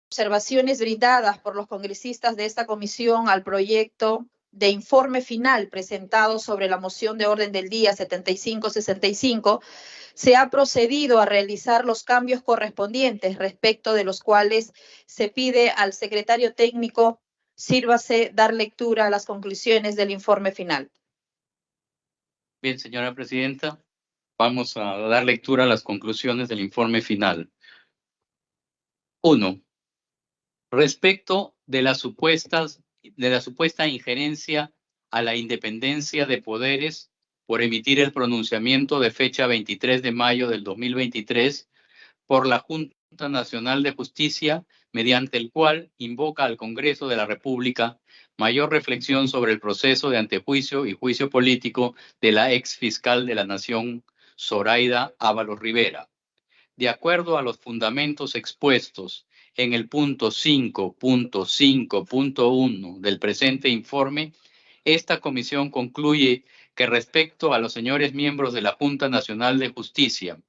observaciones brindadas por los congresistas de esta comisión al proyecto de informe final presentado sobre la moción de orden del día 7565, se ha procedido a realizar los cambios correspondientes, respecto de los cuales se pide al secretario técnico sírvase dar lectura a las conclusiones del informe final. Bien, señora presidenta, vamos a dar lectura a las conclusiones del informe final. 1. Respecto de la supuesta injerencia a la independencia de poderes por emitir el pronunciamiento de fecha 23 de mayo del 2023 por la Junta Nacional de Justicia, mediante el cual invoca al Congreso de la República mayor reflexión sobre el proceso de antejuicio y juicio político de la ex fiscal de la Nación, Zoraida Ábalos Rivera. De acuerdo a los fundamentos expuestos en el punto 5.5.1 del presente informe, esta comisión concluye que respecto a los señores miembros de la Junta Nacional de Justicia,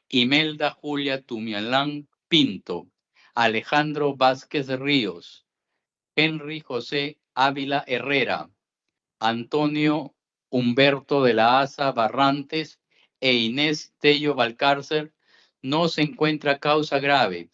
Imelda Julia Tumialán Pinto, Alejandro Vázquez Ríos, Henry José Ávila Herrera, Antonio Humberto de la Asa Barrantes e Inés Tello Valcárcel, no se encuentra causa grave,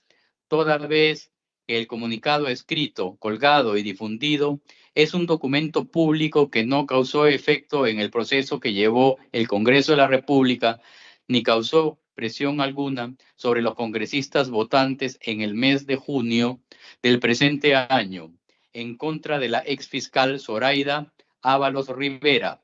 toda vez que el comunicado escrito, colgado y difundido es un documento público que no causó efecto en el proceso que llevó el Congreso de la República, ni causó presión alguna sobre los congresistas votantes en el mes de junio del presente año, en contra de la exfiscal Zoraida Ábalos Rivera,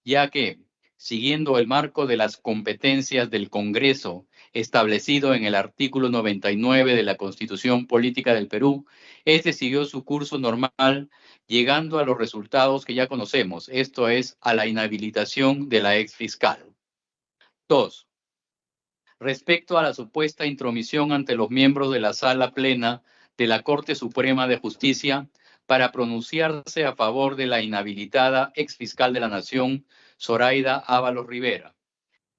ya que, siguiendo el marco de las competencias del Congreso establecido en el artículo 99 de la Constitución Política del Perú, este siguió su curso normal, llegando a los resultados que ya conocemos, esto es, a la inhabilitación de la exfiscal. 2. Respecto a la supuesta intromisión ante los miembros de la Sala Plena de la Corte Suprema de Justicia para pronunciarse a favor de la inhabilitada exfiscal de la Nación, Zoraida Ábalos Rivera.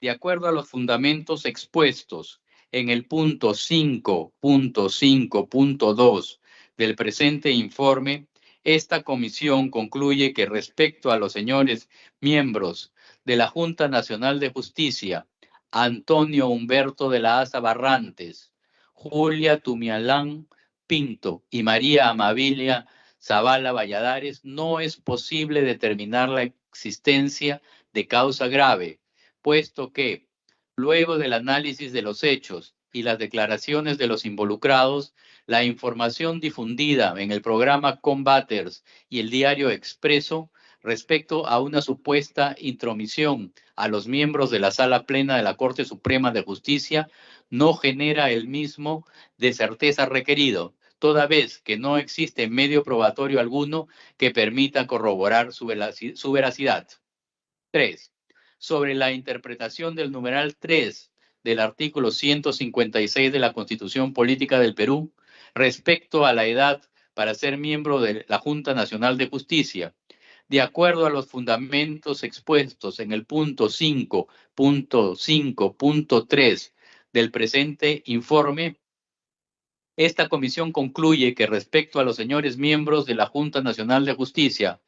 De acuerdo a los fundamentos expuestos en el punto 5.5.2 del presente informe, esta comisión concluye que respecto a los señores miembros de la Junta Nacional de Justicia, Antonio Humberto de la Asa Barrantes, Julia Tumialán Pinto y María Amabilia Zavala Valladares, no es posible determinar la existencia de causa grave, puesto que, luego del análisis de los hechos y las declaraciones de los involucrados, la información difundida en el programa Combaters y el diario Expreso respecto a una supuesta intromisión a los miembros de la Sala Plena de la Corte Suprema de Justicia no genera el mismo de certeza requerido, toda vez que no existe medio probatorio alguno que permita corroborar su veracidad. 3. Sobre la interpretación del numeral 3 del artículo 156 de la Constitución Política del Perú respecto a la edad para ser miembro de la Junta Nacional de Justicia, de acuerdo a los fundamentos expuestos en el punto 5.5.3 del presente informe, esta comisión concluye que respecto a los señores miembros de la Junta Nacional de Justicia,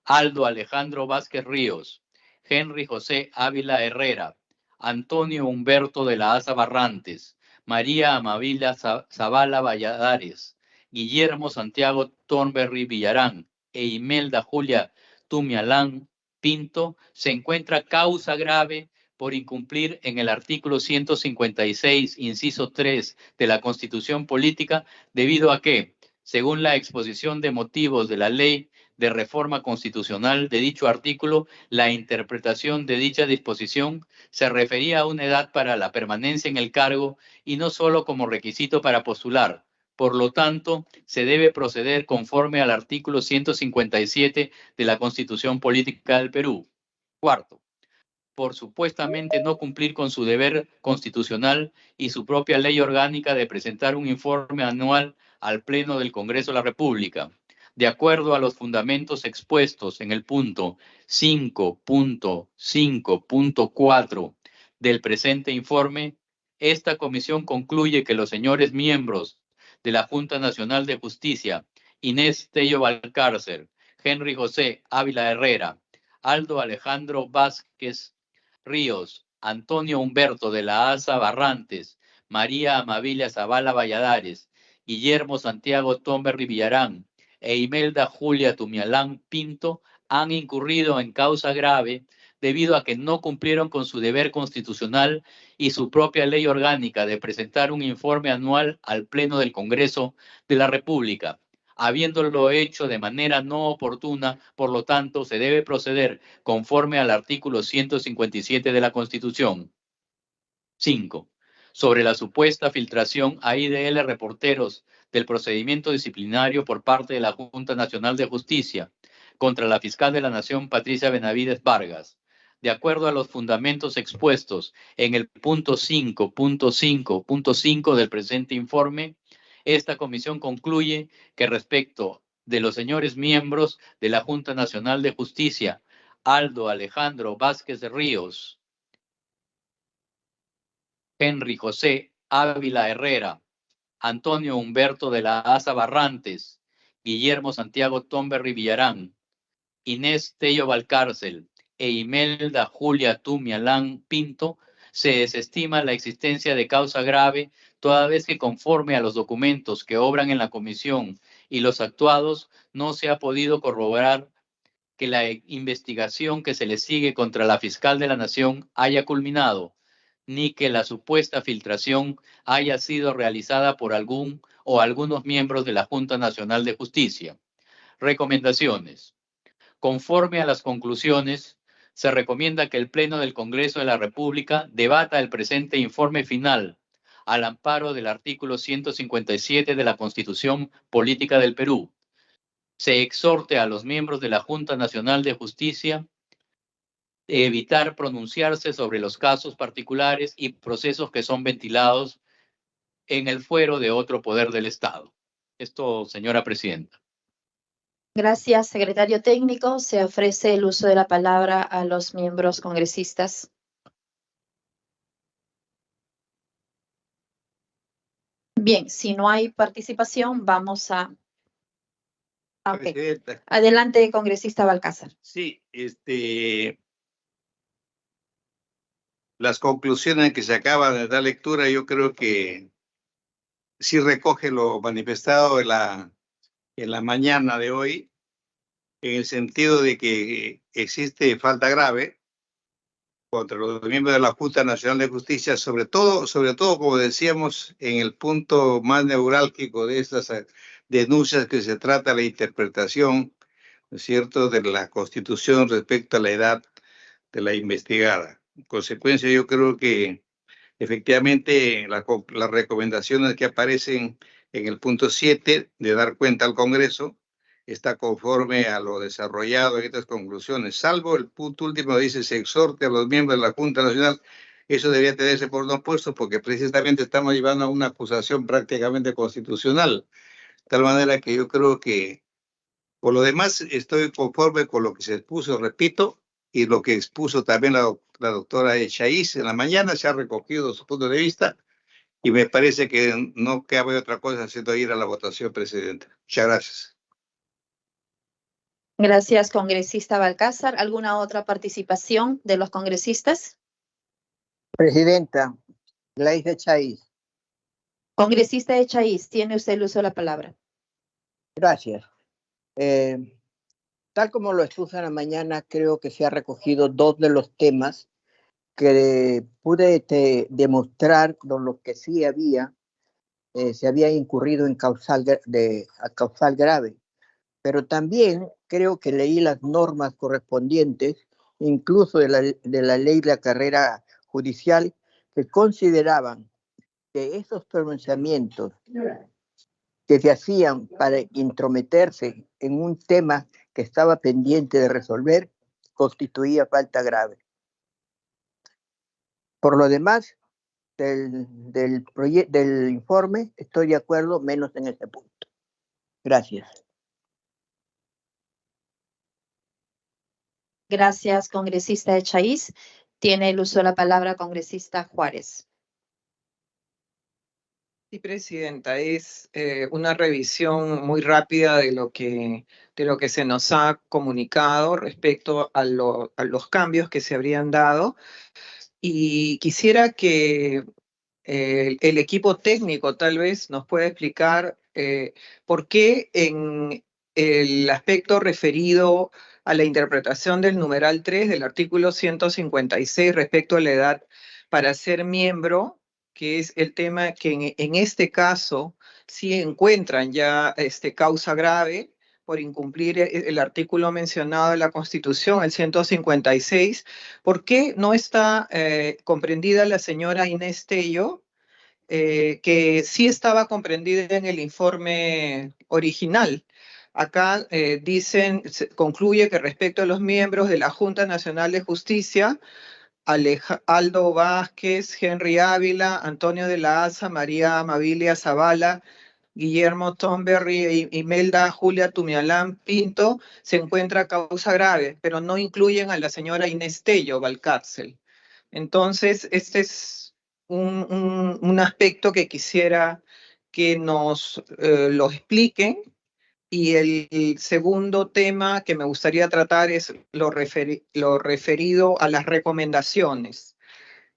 Aldo Alejandro Vázquez Ríos, Henry José Ávila Herrera, Antonio Humberto de la Asa Barrantes, María Amabilia Zavala Valladares, Guillermo Santiago Thornberry Villarán e Imelda Julia Tumialán Pinto, se encuentra causa grave por incumplir en el artículo 156, inciso 3 de la Constitución Política, debido a que, según la exposición de motivos de la Ley de Reforma Constitucional de dicho artículo, la interpretación de dicha disposición se refería a una edad para la permanencia en el cargo y no solo como requisito para postular. Por lo tanto, se debe proceder conforme al artículo 157 de la Constitución Política del Perú. 4. Por supuestamente no cumplir con su deber constitucional y su propia ley orgánica de presentar un informe anual al Pleno del Congreso de la República. De acuerdo a los fundamentos expuestos en el punto 5.5.4 del presente informe, esta comisión concluye que los señores miembros de la Junta Nacional de Justicia, Inés Tello Valcárcel, Henry José Ávila Herrera, Aldo Alejandro Vázquez Ríos, Antonio Humberto de la Asa Barrantes, María Amabilia Zavala Valladares, Guillermo Santiago Tomberry Villarán e Imelda Julia Tumialán Pinto han incurrido en causa grave debido a que no cumplieron con su deber constitucional y su propia ley orgánica de presentar un informe anual al Pleno del Congreso de la República. Habiéndolo hecho de manera no oportuna, por lo tanto, se debe proceder conforme al artículo 157 de la Constitución. 5. Sobre la supuesta filtración a IDL reporteros del procedimiento disciplinario por parte de la Junta Nacional de Justicia contra la fiscal de la Nación, Patricia Benavides Vargas. De acuerdo a los fundamentos expuestos en el punto 5.5.5 del presente informe, esta comisión concluye que respecto de los señores miembros de la Junta Nacional de Justicia, Aldo Alejandro Vázquez Ríos, Henry José Ávila Herrera, Antonio Humberto de la Asa Barrantes, Guillermo Santiago Tomberry Villarán, Inés Tello Valcárcel e Imelda Julia Tumialán Pinto, se desestima la existencia de causa grave, toda vez que conforme a los documentos que obran en la comisión y los actuados, no se ha podido corroborar que la investigación que se le sigue contra la fiscal de la Nación haya culminado, ni que la supuesta filtración haya sido realizada por algún o algunos miembros de la Junta Nacional de Justicia. Recomendaciones. Conforme a las conclusiones, se recomienda que el Pleno del Congreso de la República debata el presente informe final al amparo del artículo 157 de la Constitución Política del Perú. Se exhorte a los miembros de la Junta Nacional de Justicia evitar pronunciarse sobre los casos particulares y procesos que son ventilados en el fuero de otro poder del Estado. Esto, señora presidenta. Gracias, secretario técnico. Se ofrece el uso de la palabra a los miembros congresistas. Bien, si no hay participación, vamos a... Ok. Presidenta. Adelante, congresista Valcárcel. Sí, las conclusiones que se acaban de dar lectura, yo creo que sí recoge lo manifestado en la mañana de hoy, en el sentido de que existe falta grave contra los miembros de la Junta Nacional de Justicia, sobre todo, como decíamos, en el punto más neurálgico de estas denuncias que se trata la interpretación, ¿no es cierto?, de la Constitución respecto a la edad de la investigada. En consecuencia, yo creo que efectivamente las recomendaciones que aparecen en el punto 7 de dar cuenta al Congreso está conforme a lo desarrollado en estas conclusiones, salvo el punto último dice se exhorte a los miembros de la Junta Nacional. Eso debería tenerse por no puesto porque precisamente estamos llevando a una acusación prácticamente constitucional, de tal manera que yo creo que por lo demás estoy conforme con lo que se expuso, repito, y lo que expuso también la doctora Chaiz en la mañana. Se ha recogido su punto de vista y me parece que no cabe otra cosa sino ir a la votación, presidenta. Muchas gracias. Gracias, congresista Valcárcel. ¿Alguna otra participación de los congresistas? Presidenta, Gleice Chaiz. Congresista de Chaiz, tiene usted el uso de la palabra. Gracias. Tal como lo expuso en la mañana, creo que se ha recogido dos de los temas que pude demostrar con lo que sí se había incurrido en causal grave. Pero también creo que leí las normas correspondientes, incluso de la ley de la carrera judicial, que consideraban que esos pronunciamientos que se hacían para intrometerse en un tema que estaba pendiente de resolver constituía falta grave. Por lo demás, del informe estoy de acuerdo, menos en ese punto. Gracias. Gracias, congresista de Chaiz. Tiene el uso de la palabra congresista Juárez. Sí, Presidenta, es una revisión muy rápida de lo que se nos ha comunicado respecto a los cambios que se habrían dado. Y quisiera que el equipo técnico tal vez nos pueda explicar por qué en el aspecto referido a la interpretación del numeral 3 del artículo 156 respecto a la edad para ser miembro, que es el tema que en este caso sí encuentran ya causa grave por incumplir el artículo mencionado de la Constitución, el 156, ¿por qué no está comprendida la señora Inés Tello, que sí estaba comprendida en el informe original? Acá concluye que respecto a los miembros de la Junta Nacional de Justicia, Aldo Vázquez, Henry Ávila, Antonio de la Asa, María Amabilia Zavala, Guillermo Thornberry e Imelda Julia Tumialán Pinto, se encuentra causa grave, pero no incluyen a la señora Inés Tello Valcárcel. Entonces, este es un aspecto que quisiera que nos lo expliquen. Y el segundo tema que me gustaría tratar es lo referido a las recomendaciones.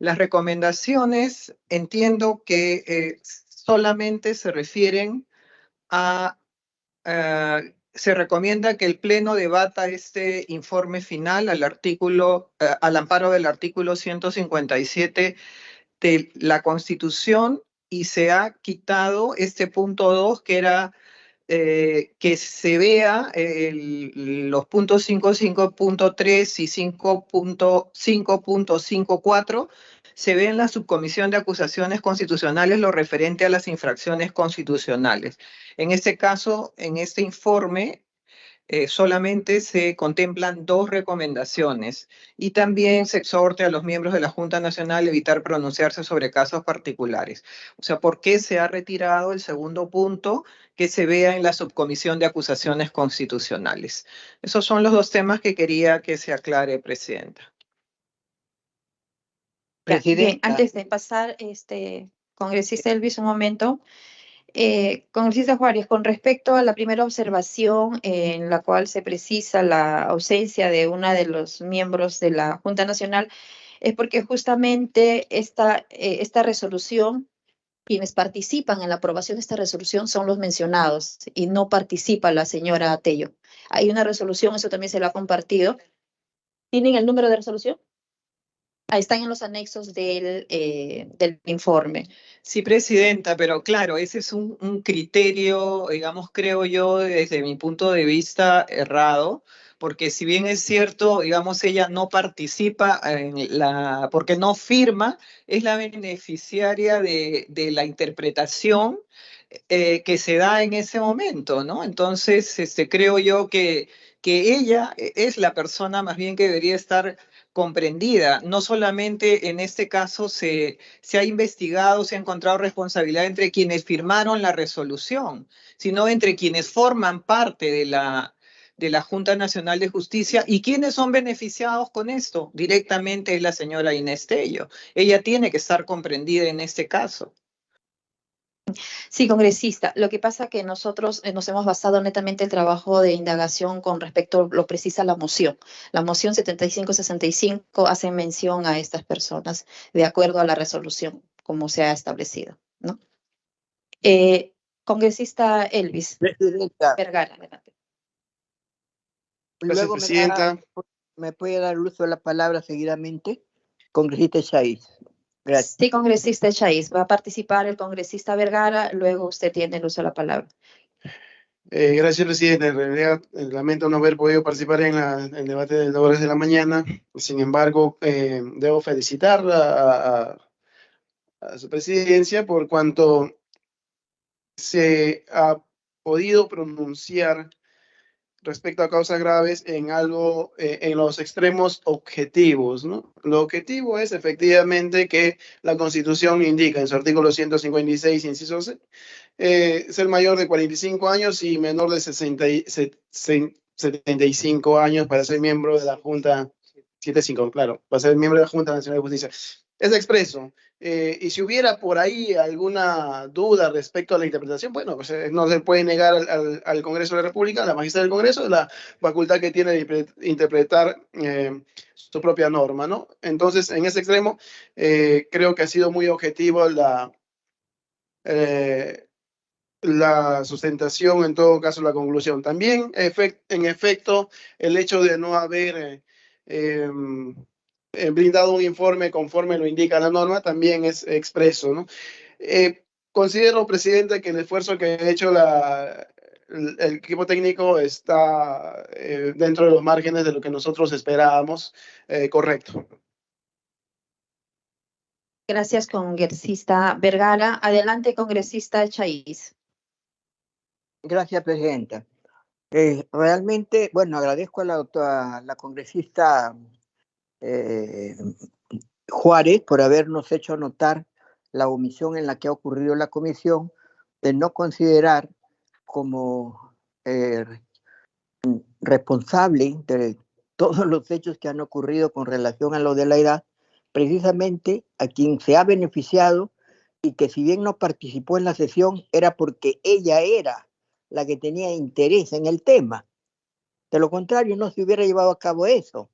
Las recomendaciones entiendo que solamente se refieren a, se recomienda que el Pleno debata este informe final al amparo del artículo 157 de la Constitución, y se ha quitado este punto 2 que era que se vea los puntos 5.5.3 y 5.5.54, se ve en la subcomisión de acusaciones constitucionales lo referente a las infracciones constitucionales. En este caso, en este informe, solamente se contemplan 2 recomendaciones, y también se exhorta a los miembros de la Junta Nacional a evitar pronunciarse sobre casos particulares. O sea, ¿por qué se ha retirado el segundo punto, que se vea en la subcomisión de acusaciones constitucionales? Esos son los 2 temas que quería que se aclare, Presidenta. Ya, bien, Presidenta. antes de pasar, congresista Elvis, un momento. Congresista Juárez, con respecto a la primera observación en la cual se precisa la ausencia de una de los miembros de la Junta Nacional, es porque justamente esta resolución, quienes participan en la aprobación de esta resolución son los mencionados y no participa la señora Tello. Hay una resolución, eso también se lo ha compartido. ¿Tienen el número de resolución? Ahí están en los anexos del informe. Sí, Presidenta, pero claro, ese es un criterio, digamos, creo yo, desde mi punto de vista, errado, porque si bien es cierto, digamos, ella no participa porque no firma, es la beneficiaria de la interpretación que se da en ese momento, ¿no? Entonces, creo yo que ella es la persona más bien que debería estar comprendida. No solamente en este caso se ha investigado, se ha encontrado responsabilidad entre quienes firmaron la resolución, sino entre quienes forman parte de la Junta Nacional de Justicia, y quienes son beneficiados con esto directamente es la señora Inés Tello. Ella tiene que estar comprendida en este caso. Sí, congresista. Lo que pasa es que nosotros nos hemos basado netamente en el trabajo de indagación con respecto a lo precisa la moción. La moción 7565 hace mención a estas personas de acuerdo a la resolución, como se ha establecido, ¿no? Congresista Elvis Presidenta, Vergara, adelante. Gracias, luego Presidenta. me puede dar el uso de la palabra seguidamente. Congresista Chaiz. Gracias. Sí, congresista Chaiz. Va a participar el congresista Vergara, luego usted tiene el uso de la palabra. Gracias, Presidenta. En realidad, lamento no haber podido participar en el debate de horas de la mañana. Sin embargo, debo felicitar a su presidencia por cuanto se ha podido pronunciar respecto a causas graves en algo, en los extremos objetivos, ¿no? Lo objetivo es efectivamente que la Constitución indica en su artículo 156, inciso C, ser mayor de 45 años y menor de 75 años para ser miembro de la Junta, 75, claro, para ser miembro de la Junta Nacional de Justicia. es expreso. Y si hubiera por ahí alguna duda respecto a la interpretación, bueno, pues no se puede negar al Congreso de la República, a la magistrada del Congreso, la facultad que tiene de interpretar su propia norma, ¿no? Entonces, en ese extremo, creo que ha sido muy objetivo la sustentación, en todo caso, la conclusión. También, en efecto, el hecho de no haber brindado un informe conforme lo indica la norma también es expreso, ¿no? Considero, presidente, que el esfuerzo que ha hecho el equipo técnico está dentro de los márgenes de lo que nosotros esperábamos, correcto. Gracias, congresista Vergara. Adelante, congresista Chaiz. Gracias, presidenta. Realmente, bueno, agradezco a la congresista Juárez por habernos hecho notar la omisión en la que ha ocurrido la comisión de no considerar como responsable de todos los hechos que han ocurrido con relación a lo de la edad, precisamente a quien se ha beneficiado y que si bien no participó en la sesión era porque ella era la que tenía interés en el tema. De lo contrario, no se hubiera llevado a cabo eso.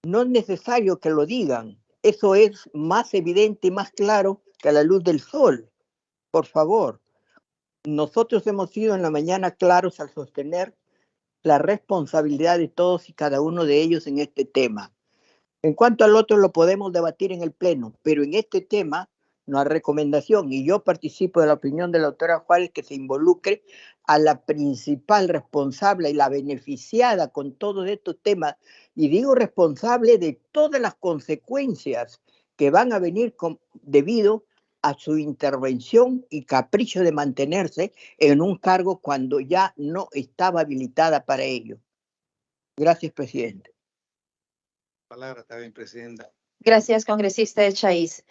No es necesario que lo digan. Eso es más evidente y más claro que la luz del sol. Por favor, nosotros hemos sido en la mañana claros al sostener la responsabilidad de todos y cada uno de ellos en este tema. En cuanto al otro lo podemos debatir en el pleno, pero en este tema no hay recomendación y yo participo de la opinión de la doctora Juárez que se involucre a la principal responsable y la beneficiada con todos estos temas, y digo responsable de todas las consecuencias que van a venir debido a su intervención y capricho de mantenerse en un cargo cuando ya no estaba habilitada para ello. Gracias, presidente. Palabra también, presidenta. Gracias, congresista Chaiz.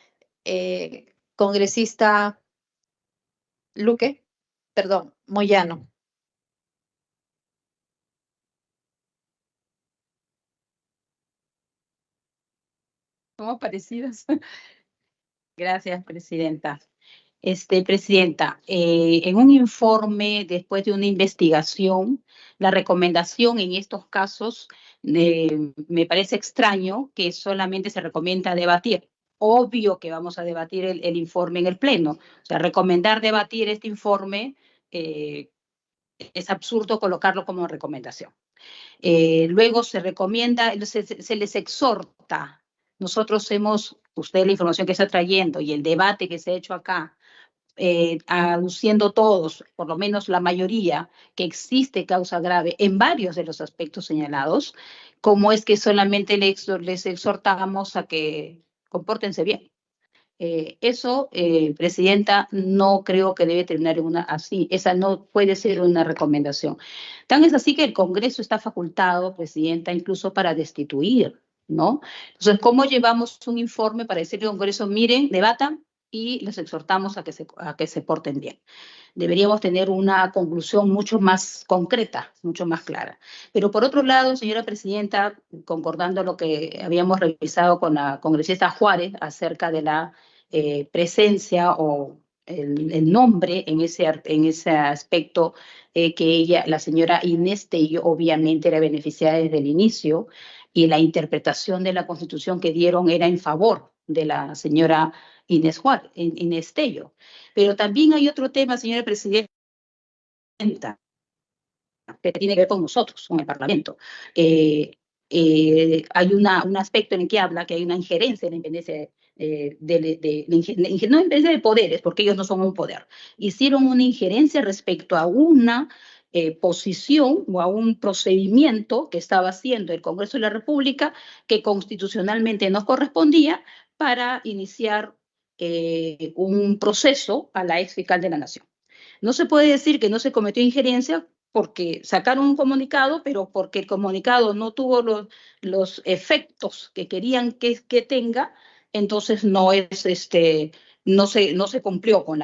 Congresista Luque, perdón, Moyano. Somos parecidos. Gracias, presidenta. Presidenta, en un informe, después de una investigación, la recomendación en estos casos me parece extraño que solamente se recomienda debatir. Obvio que vamos a debatir el informe en el pleno. O sea, recomendar debatir este informe es absurdo colocarlo como recomendación. Luego se recomienda, se les exhorta. Nosotros usted la información que está trayendo y el debate que se ha hecho acá, aduciendo todos, por lo menos la mayoría, que existe causa grave en varios de los aspectos señalados, como es que solamente les exhortamos a que compórtense bien. Eso, presidenta, no creo que debe terminar en así. Esa no puede ser una recomendación. Tan es así que el Congreso está facultado, presidenta, incluso para destituir, ¿no? Entonces, ¿cómo llevamos un informe para decirle al Congreso, miren, debatan y les exhortamos a que se porten bien? Deberíamos tener una conclusión mucho más concreta, mucho más clara. Pero por otro lado, señora presidenta, concordando lo que habíamos revisado con la congresista Juárez acerca de la presencia o el nombre en ese aspecto que ella, la señora Inés Tello, obviamente era beneficiada desde el inicio, y la interpretación de la Constitución que dieron era en favor de la señora Inés Tello. Pero también hay otro tema, señora presidenta, que tiene que ver con nosotros, con el Parlamento. Hay un aspecto en el que habla que hay una injerencia en la independencia no independencia de poderes, porque ellos no son un poder. Hicieron una injerencia respecto a una posición o a un procedimiento que estaba haciendo el Congreso de la República que constitucionalmente nos correspondía para iniciar un proceso a la ex fiscal de la Nación. No se puede decir que no se cometió injerencia porque sacaron un comunicado, pero porque el comunicado no tuvo los efectos que querían que tenga, entonces no se cumplió con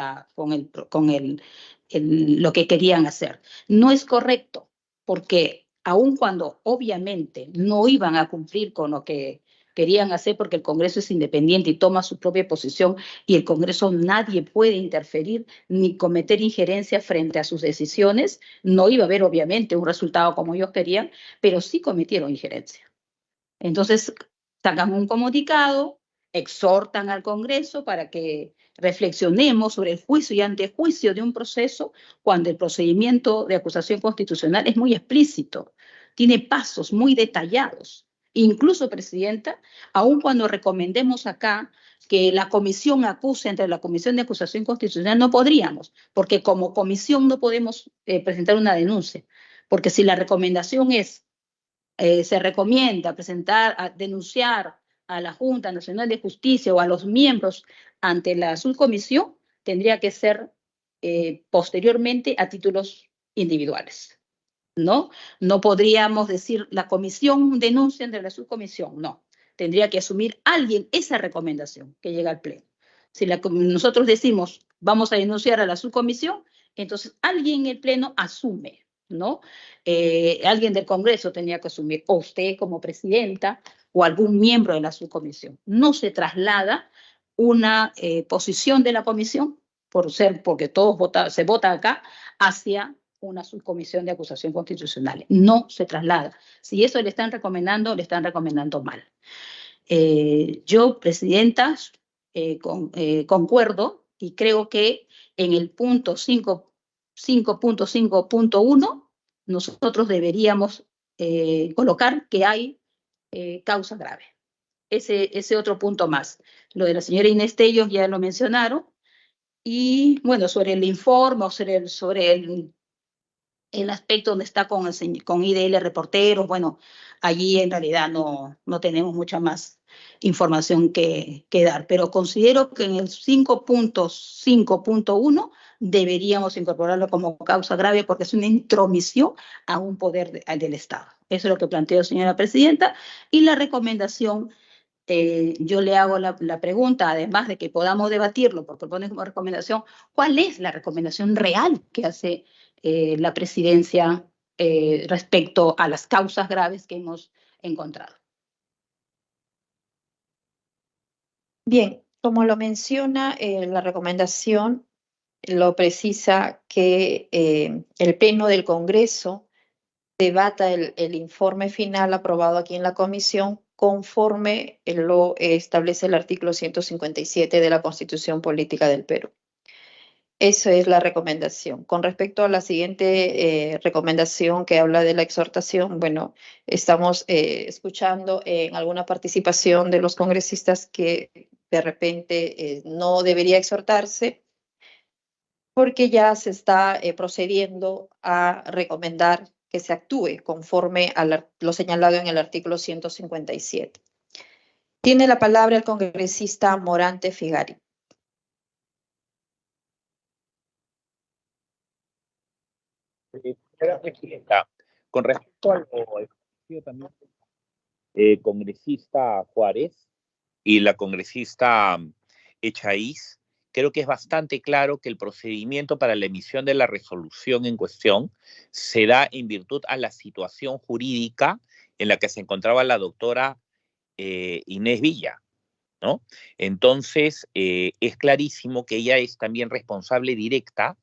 lo que querían hacer. No es correcto, porque aun cuando obviamente no iban a cumplir con lo que querían hacer porque el Congreso es independiente y toma su propia posición y el Congreso nadie puede interferir ni cometer injerencia frente a sus decisiones, no iba a haber obviamente un resultado como ellos querían, pero sí cometieron injerencia. Entonces, sacan un comunicado, exhortan al Congreso para que reflexionemos sobre el juicio y antejuicio de un proceso cuando el procedimiento de acusación constitucional es muy explícito, tiene pasos muy detallados. Incluso, Presidenta, aun cuando recomendemos acá que la comisión acuse entre la Comisión de Acusación Constitucional, no podríamos, porque como comisión no podemos presentar una denuncia, porque si la recomendación es se recomienda denunciar a la Junta Nacional de Justicia o a los miembros ante la subcomisión, tendría que ser posteriormente a títulos individuales, ¿no? No podríamos decir la comisión denuncia ante la subcomisión, no. Tendría que asumir alguien esa recomendación que llega al Pleno. Si nosotros decimos vamos a denunciar a la subcomisión, entonces alguien en el Pleno asume, ¿no? Alguien del Congreso tenía que asumir, o usted como presidenta, o algún miembro de la subcomisión. No se traslada una posición de la comisión, porque se vota acá, hacia una subcomisión de acusación constitucional. No se traslada. Si eso le están recomendando mal. Yo, presidenta, concuerdo y creo que en el punto 5.5.1 nosotros deberíamos colocar que hay causa grave. Ese otro punto más. Lo de la señora Inés Tellos ya lo mencionaron. Y bueno, sobre el informe o sobre el aspecto donde está con IDL Reporteros, bueno, allí en realidad no tenemos mucha más información que dar, pero considero que en el 5.5.1 deberíamos incorporarlo como causa grave porque es una intromisión a un poder del Estado. Eso es lo que planteó señora presidenta, y la recomendación, yo le hago la pregunta, además de que podamos debatirlo, porque pone como recomendación, ¿cuál es la recomendación real que hace la presidencia respecto a las causas graves que hemos encontrado? Bien, como lo menciona la recomendación, lo precisa que el Pleno del Congreso debata el informe final aprobado aquí en la comisión conforme lo establece el artículo 157 de la Constitución Política del Perú. Esa es la recomendación. Con respecto a la siguiente recomendación que habla de la exhortación, bueno, estamos escuchando en alguna participación de los congresistas que de repente no debería exhortarse porque ya se está procediendo a recomendar que se actúe conforme a lo señalado en el artículo 157. Tiene la palabra el congresista Morante Figari. Señora presidenta, con respecto a lo expresado también congresista Juárez y la congresista Echaíz, creo que es bastante claro que el procedimiento para la emisión de la resolución en cuestión se da en virtud a la situación jurídica en la que se encontraba la doctora Inés Villa, ¿no? Entonces, es clarísimo que ella es también responsable directa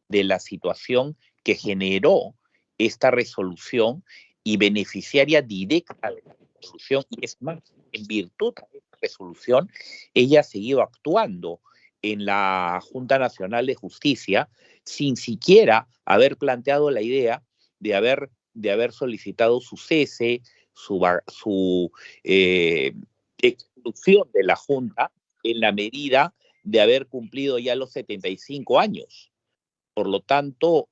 de la situación que generó esta resolución y beneficiaria directa de la resolución, y es más, en virtud de esta resolución, ella ha seguido actuando en la Junta Nacional de Justicia sin siquiera haber planteado la idea de haber solicitado su cese, su exclusión de la Junta en la medida de haber cumplido ya los 75 años. Por lo tanto,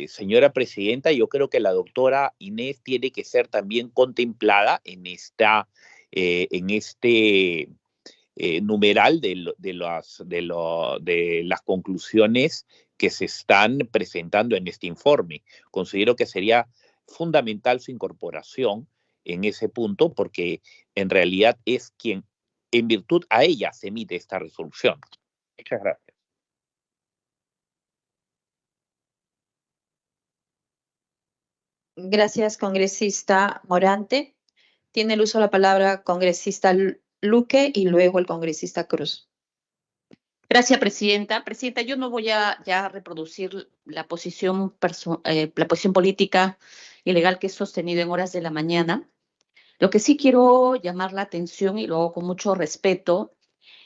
señora presidenta, yo creo que la doctora Inés tiene que ser también contemplada en este numeral de las conclusiones que se están presentando en este informe. Considero que sería fundamental su incorporación en ese punto porque en realidad es quien, en virtud a ella, se emite esta resolución. Muchas gracias. Gracias, congresista Morante. Tiene el uso de la palabra congresista Luque y luego el congresista Cruz. Gracias, Presidenta. Presidenta, yo no voy a ya reproducir la posición política y legal que he sostenido en horas de la mañana. Lo que sí quiero llamar la atención, y lo hago con mucho respeto,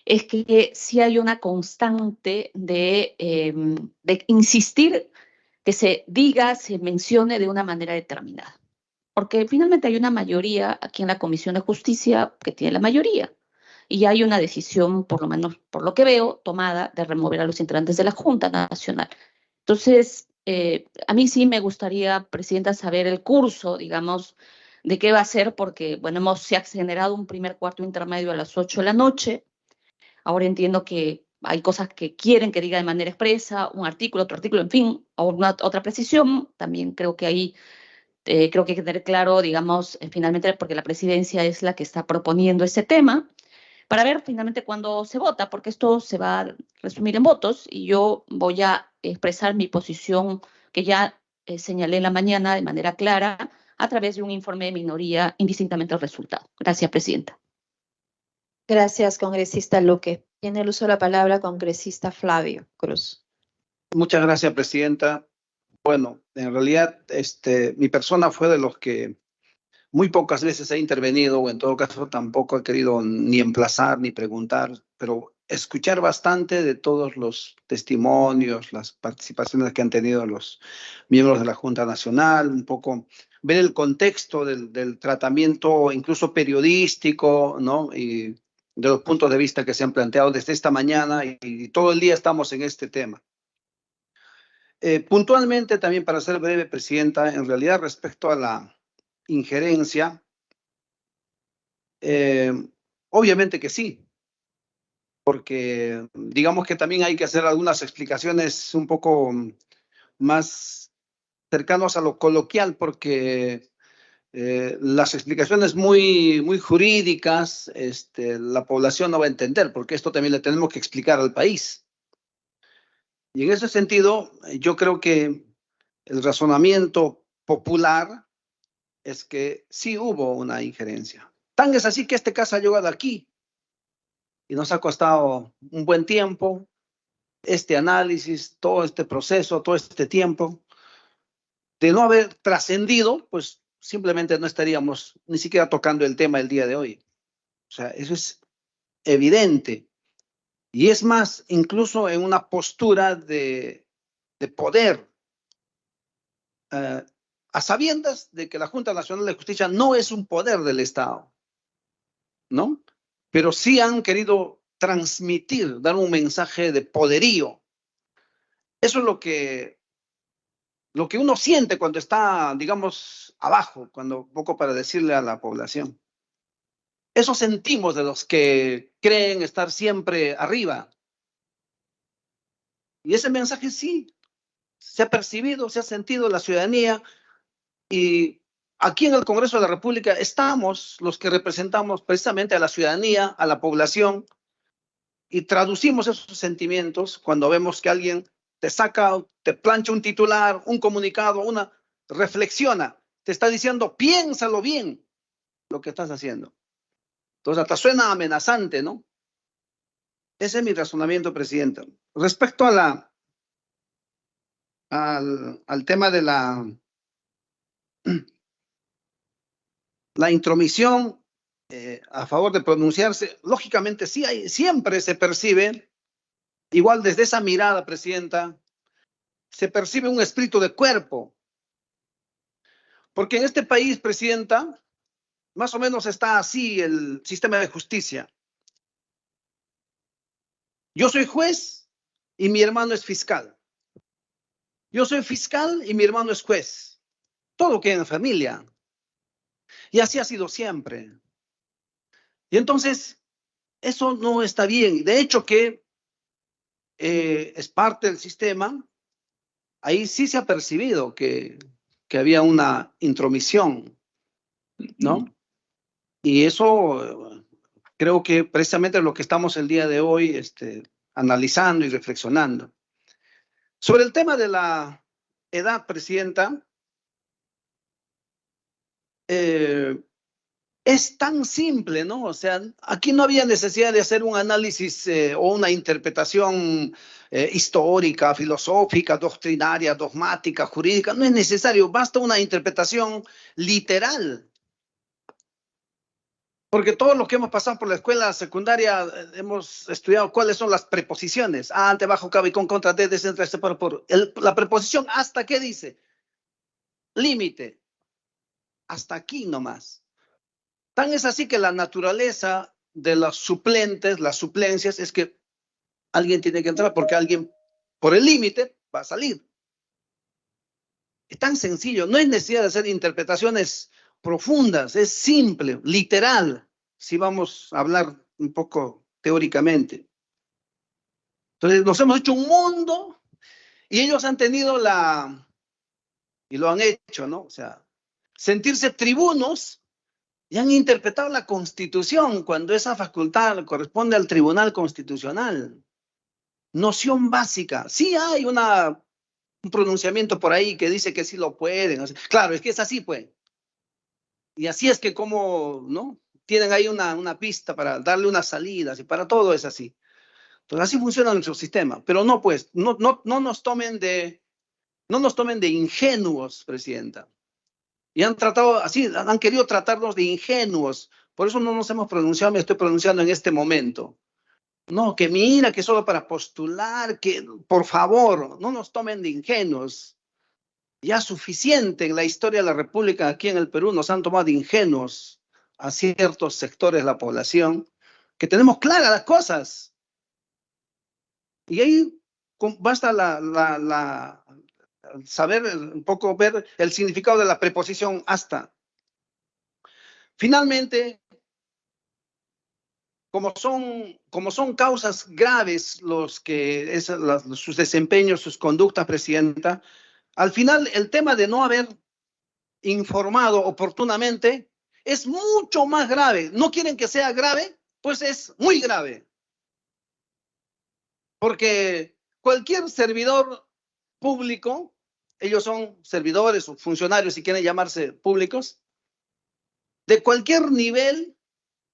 es que sí hay una constante de insistir que se diga, se mencione de una manera determinada. Porque finalmente hay una mayoría aquí en la Comisión de Justicia que tiene la mayoría. Y hay una decisión, por lo menos por lo que veo, tomada de remover a los integrantes de la Junta Nacional. Entonces, a mí sí me gustaría, Presidenta, saber el curso, digamos, de qué va a ser, porque, bueno, se ha generado un primer cuarto intermedio a las 8 de la noche. Ahora entiendo que hay cosas que quieren que diga de manera expresa, un artículo, otro artículo, en fin, o otra precisión. También creo que ahí creo que hay que tener claro, digamos, finalmente, porque la presidencia es la que está proponiendo ese tema, para ver finalmente cuándo se vota, porque esto se va a resumir en votos y yo voy a expresar mi posición que ya señalé en la mañana de manera clara a través de un informe de minoría indistintamente el resultado. Gracias, Presidenta. Gracias, congresista Luque. Tiene el uso de la palabra congresista Flavio Cruz. Muchas gracias, Presidenta. Bueno, en realidad, mi persona fue de los que muy pocas veces ha intervenido, o en todo caso tampoco ha querido ni emplazar ni preguntar, pero escuchar bastante de todos los testimonios, las participaciones que han tenido los miembros de la Junta Nacional, un poco ver el contexto del tratamiento, incluso periodístico, ¿no? Y de los puntos de vista que se han planteado desde esta mañana y todo el día estamos en este tema. Puntualmente, también para ser breve, Presidenta, en realidad respecto a la injerencia, obviamente que sí, porque digamos que también hay que hacer algunas explicaciones un poco más cercanos a lo coloquial, porque las explicaciones muy jurídicas, la población no va a entender, porque esto también le tenemos que explicar al país. Y en ese sentido, yo creo que el razonamiento popular es que sí hubo una injerencia. Tan es así que este caso ha llegado aquí y nos ha costado un buen tiempo, este análisis, todo este proceso, todo este tiempo. De no haber trascendido, pues simplemente no estaríamos ni siquiera tocando el tema el día de hoy. O sea, eso es evidente. Y es más, incluso en una postura de poder, a sabiendas de que la Junta Nacional de Justicia no es un poder del Estado, ¿no? Pero sí han querido transmitir, dar un mensaje de poderío. Eso es lo que uno siente cuando está, digamos, abajo, cuando un poco para decirle a la población. Eso sentimos de los que creen estar siempre arriba. Y ese mensaje sí se ha percibido, se ha sentido en la ciudadanía. Y aquí en el Congreso de la República estamos los que representamos precisamente a la ciudadanía, a la población, y traducimos esos sentimientos cuando vemos que alguien te saca, te plancha un titular, un comunicado, reflexiona, te está diciendo, piénsalo bien lo que estás haciendo. Entonces hasta suena amenazante, ¿no? Ese es mi razonamiento, Presidenta. Respecto a al tema de la intromisión a favor de pronunciarse, lógicamente sí siempre se percibe, igual desde esa mirada, Presidenta, se percibe un espíritu de cuerpo. Porque en este país, Presidenta, más o menos está así el sistema de justicia. Yo soy juez y mi hermano es fiscal. Yo soy fiscal y mi hermano es juez. Todo queda en familia. Y así ha sido siempre. Y entonces, eso no está bien. De hecho que es parte del sistema. Ahí sí se ha percibido que había una intromisión, ¿no? Y eso creo que precisamente es lo que estamos el día de hoy analizando y reflexionando. Sobre el tema de la edad, Presidenta, es Es tan simple, ¿no? O sea, aquí no había necesidad de hacer un análisis o una interpretación histórica, filosófica, doctrinaria, dogmática, jurídica. No es necesario, basta una interpretación literal. Porque todos los que hemos pasado por la escuela secundaria hemos estudiado cuáles son las preposiciones. Ante, bajo, cabe, con, contra, de, entre, separado, por. La preposición hasta, ¿qué dice? Límite. Hasta aquí nomás. Tan es así que la naturaleza de los suplentes, las suplencias, es que alguien tiene que entrar porque alguien por el límite va a salir. Es tan sencillo, no hay necesidad de hacer interpretaciones profundas, es simple, literal, si vamos a hablar un poco teóricamente. Entonces nos hemos hecho un mundo y ellos han tenido y lo han hecho, ¿no? O sea, sentirse tribunos y han interpretado la Constitución cuando esa facultad corresponde al Tribunal Constitucional. Noción básica. Sí hay un pronunciamiento por ahí que dice que sí lo pueden. Claro, es que es así, pues. Y así es que como, ¿no? Tienen ahí una pista para darle unas salidas y para todo es así. Entonces así funciona nuestro sistema. Pero no, pues, no nos tomen de ingenuos, Presidenta. Y han tratado así, han querido tratarnos de ingenuos. Por eso no nos hemos pronunciado, me estoy pronunciando en este momento. No, que mira, que solo para postular, que por favor, no nos tomen de ingenuos. Ya suficiente en la historia de la República aquí en el Perú nos han tomado de ingenuos a ciertos sectores de la población, que tenemos claras las cosas. Y ahí basta saber un poco, ver el significado de la preposición hasta. Finalmente, como son causas graves sus desempeños, sus conductas, Presidenta, al final el tema de no haber informado oportunamente es mucho más grave. ¿No quieren que sea grave? Pues es muy grave. Porque cualquier servidor público, ellos son servidores o funcionarios, si quieren llamarse públicos, de cualquier nivel,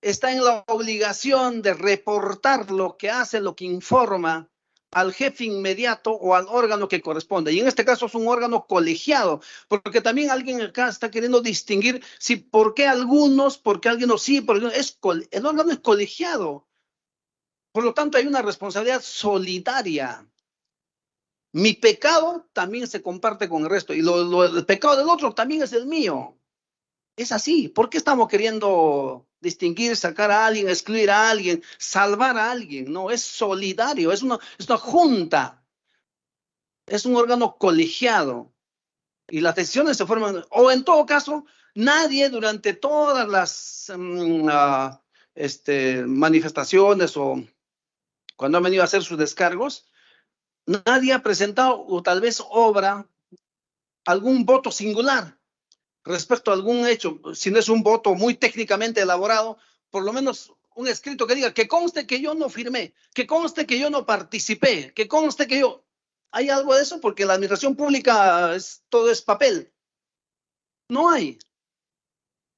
está en la obligación de reportar lo que hace, lo que informa al jefe inmediato o al órgano que corresponde. Y en este caso es un órgano colegiado, porque también alguien acá está queriendo distinguir si por qué algunos sí, porque el órgano es colegiado. Por lo tanto, hay una responsabilidad solidaria. Mi pecado también se comparte con el resto y el pecado del otro también es el mío. Es así. ¿Por qué estamos queriendo distinguir, sacar a alguien, excluir a alguien, salvar a alguien? No, es solidario, es una junta, es un órgano colegiado y las decisiones se forman, o en todo caso, nadie durante todas las manifestaciones o cuando han venido a hacer sus descargos, nadie ha presentado o tal vez obra algún voto singular respecto a algún hecho, si no es un voto muy técnicamente elaborado, por lo menos un escrito que diga que conste que yo no firmé, que conste que yo no participé, que conste que yo... ¿Hay algo de eso? Porque la administración pública todo es papel. No hay.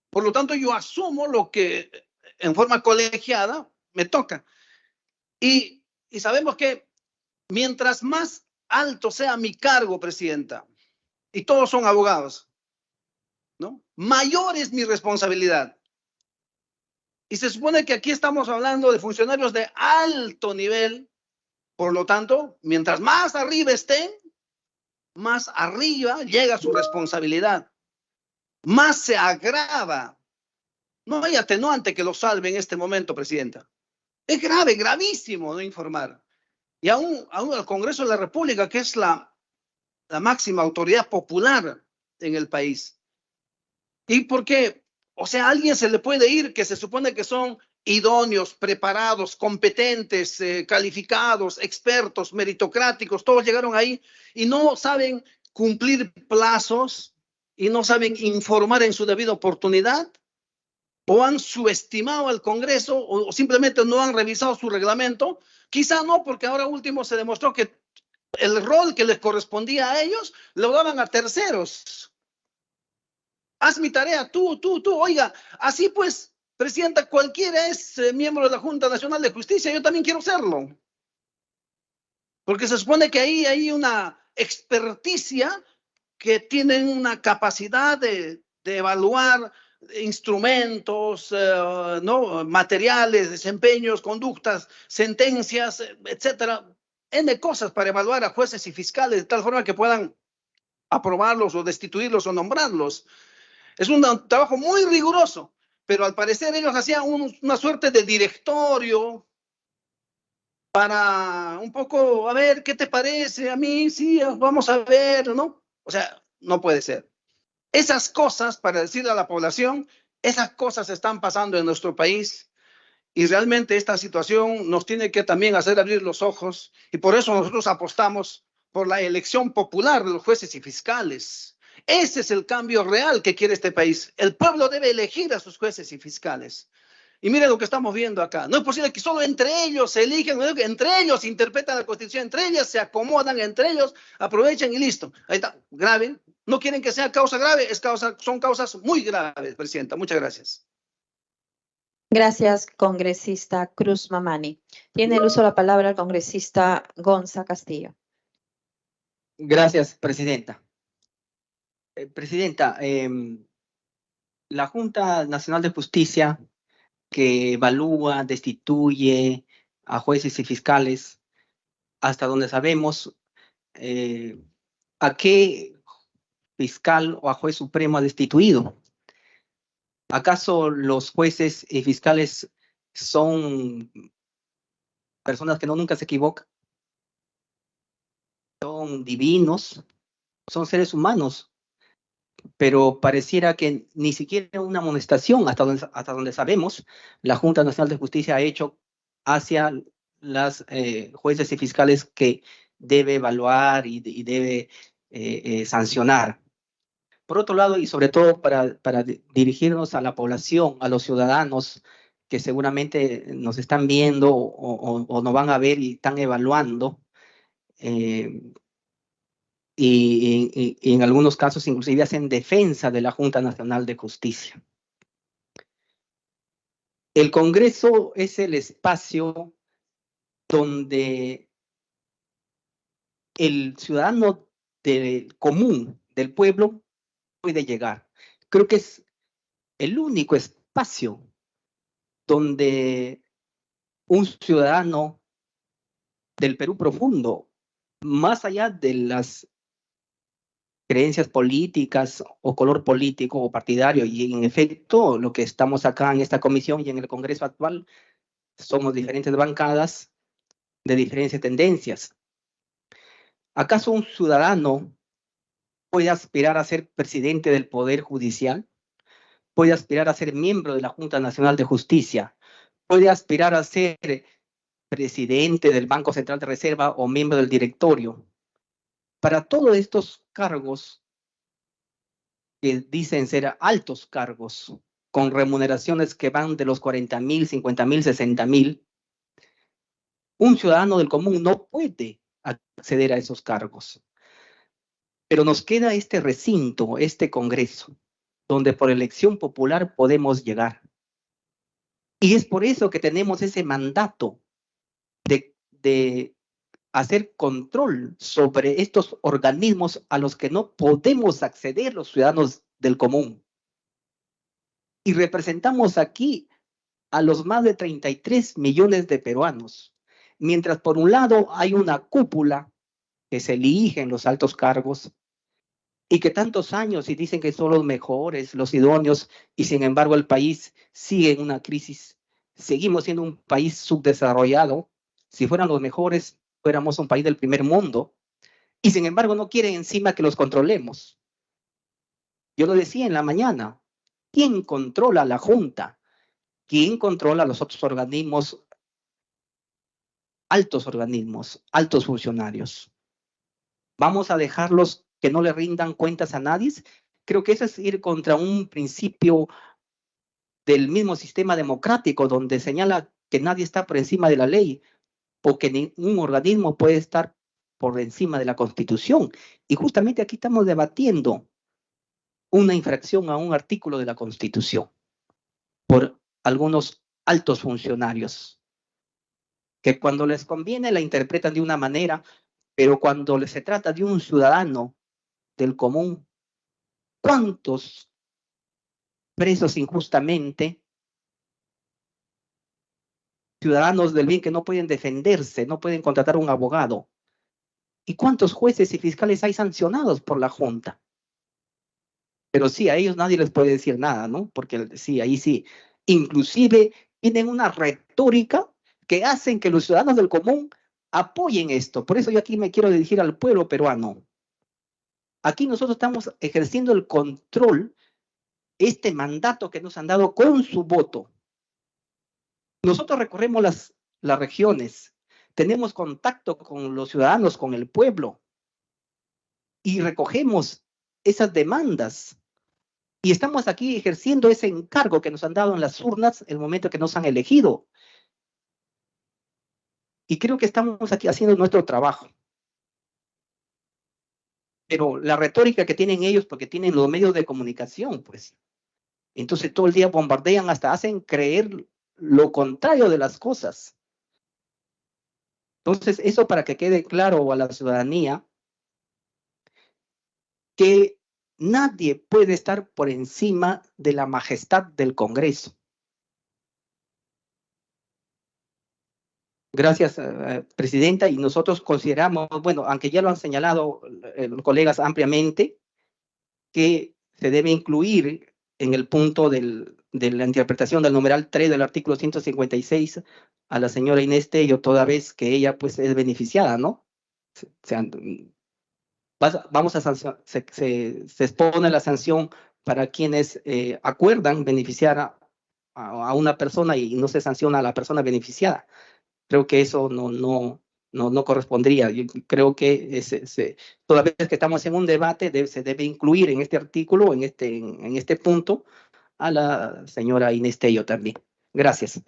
Por lo tanto, yo asumo lo que en forma colegiada me toca. Y sabemos que mientras más alto sea mi cargo, Presidenta, y todos son abogados, ¿no? Mayor es mi responsabilidad. Y se supone que aquí estamos hablando de funcionarios de alto nivel, por lo tanto, mientras más arriba estén, más arriba llega su responsabilidad, más se agrava. No hay atenuante que lo salve en este momento, Presidenta. Es grave, gravísimo no informar. Y aún al Congreso de la República, que es la máxima autoridad popular en el país. ¿Y por qué? O sea, a alguien se le puede ir que se supone que son idóneos, preparados, competentes, calificados, expertos, meritocráticos, todos llegaron ahí y no saben cumplir plazos y no saben informar en su debida oportunidad, o han subestimado al Congreso o simplemente no han revisado su reglamento. Quizá no, porque ahora último se demostró que el rol que les correspondía a ellos lo daban a terceros. Haz mi tarea, tú, oiga, así pues, Presidenta, cualquiera es miembro de la Junta Nacional de Justicia, yo también quiero serlo. Porque se supone que ahí hay una experticia que tienen una capacidad de evaluar instrumentos, ¿no? Materiales, desempeños, conductas, sentencias, etcétera, N cosas para evaluar a jueces y fiscales de tal forma que puedan aprobarlos o destituirlos o nombrarlos. Es un trabajo muy riguroso, pero al parecer ellos hacían una suerte de directorio para un poco, a ver, ¿qué te parece? A mí, sí, vamos a ver, ¿no? O sea, no puede ser. Esas cosas, para decirle a la población, esas cosas están pasando en nuestro país y realmente esta situación nos tiene que también hacer abrir los ojos y por eso nosotros apostamos por la elección popular de los jueces y fiscales. Ese es el cambio real que quiere este país. El pueblo debe elegir a sus jueces y fiscales. Y miren lo que estamos viendo acá. No es posible que solo entre ellos se eligen, entre ellos interpretan la Constitución, entre ellos se acomodan, entre ellos aprovechan y listo. Ahí está, grave. No quieren que sea causa grave, son causas muy graves, Presidenta. Muchas gracias. Gracias, congresista Cruz Mamani. Tiene el uso de la palabra el congresista Gonza Castillo. Gracias, Presidenta. Presidenta, la Junta Nacional de Justicia, que evalúa, destituye a jueces y fiscales, hasta donde sabemos, ¿a qué fiscal o a juez supremo ha destituido? ¿Acaso los jueces y fiscales son personas que nunca se equivocan? Son divinos, son seres humanos, pero pareciera que ni siquiera una amonestación, hasta donde sabemos, la Junta Nacional de Justicia ha hecho hacia las jueces y fiscales que debe evaluar y debe sancionar. Por otro lado, y sobre todo para dirigirnos a la población, a los ciudadanos que seguramente nos están viendo o nos van a ver y están evaluando, y en algunos casos inclusive hacen defensa de la Junta Nacional de Justicia. El Congreso es el espacio donde el ciudadano común del pueblo puede llegar. Creo que es el único espacio donde un ciudadano del Perú profundo, más allá de las creencias políticas o color político o partidario, y en efecto lo que estamos acá en esta comisión y en el Congreso actual somos diferentes bancadas de diferentes tendencias. ¿Acaso un ciudadano puede aspirar a ser presidente del Poder Judicial? ¿Puede aspirar a ser miembro de la Junta Nacional de Justicia? ¿Puede aspirar a ser presidente del Banco Central de Reserva o miembro del directorio? Para todos estos cargos que dicen ser altos cargos, con remuneraciones que van de los 40,000, 50,000, 60,000, un ciudadano del común no puede acceder a esos cargos. Pero nos queda este recinto, este Congreso, donde por elección popular podemos llegar. Y es por eso que tenemos ese mandato de hacer control sobre estos organismos a los que no podemos acceder los ciudadanos del común. Y representamos aquí a los más de 33 millones de peruanos, mientras por un lado hay una cúpula que se elige en los altos cargos y que tantos años y dicen que son los mejores, los idóneos, y sin embargo el país sigue en una crisis. Seguimos siendo un país subdesarrollado. Si fueran los mejores, fuéramos un país del primer mundo, y sin embargo no quieren encima que los controlemos. Yo lo decía en la mañana, ¿quién controla la Junta? ¿Quién controla los otros organismos, altos funcionarios? ¿Vamos a dejarlos que no le rindan cuentas a nadie? Creo que eso es ir contra un principio del mismo sistema democrático, donde señala que nadie está por encima de la ley, o que ningún organismo puede estar por encima de la Constitución. Y justamente aquí estamos debatiendo una infracción a un artículo de la Constitución por algunos altos funcionarios, que cuando les conviene la interpretan de una manera, pero cuando se trata de un ciudadano del común, ¿cuántos presos injustamente, ciudadanos del bien que no pueden defenderse, no pueden contratar un abogado? ¿Y cuántos jueces y fiscales hay sancionados por la Junta? Pero sí, a ellos nadie les puede decir nada, ¿no? Porque sí, ahí sí. Inclusive tienen una retórica que hacen que los ciudadanos del común apoyen esto. Por eso yo aquí me quiero dirigir al pueblo peruano. Aquí nosotros estamos ejerciendo el control, este mandato que nos han dado con su voto. Nosotros recorremos las regiones, tenemos contacto con los ciudadanos, con el pueblo, y recogemos esas demandas. Y estamos aquí ejerciendo ese encargo que nos han dado en las urnas el momento que nos han elegido. Y creo que estamos aquí haciendo nuestro trabajo. Pero la retórica que tienen ellos, porque tienen los medios de comunicación, pues. Entonces todo el día bombardean, hasta hacen creer lo contrario de las cosas. Entonces, eso para que quede claro a la ciudadanía, que nadie puede estar por encima de la majestad del Congreso. Gracias, Presidenta, y nosotros consideramos, bueno, aunque ya lo han señalado los colegas ampliamente, que se debe incluir en el punto de la interpretación del numeral 3 del artículo 156 a la señora Inés Tello, toda vez que ella pues es beneficiada, ¿no? Vamos a sancionar, se expone la sanción para quienes acuerdan beneficiar a una persona y no se sanciona a la persona beneficiada. Creo que eso no correspondería. Yo creo que toda vez que estamos en un debate se debe incluir en este artículo, en este punto, a la señora Inés Tello también. Gracias.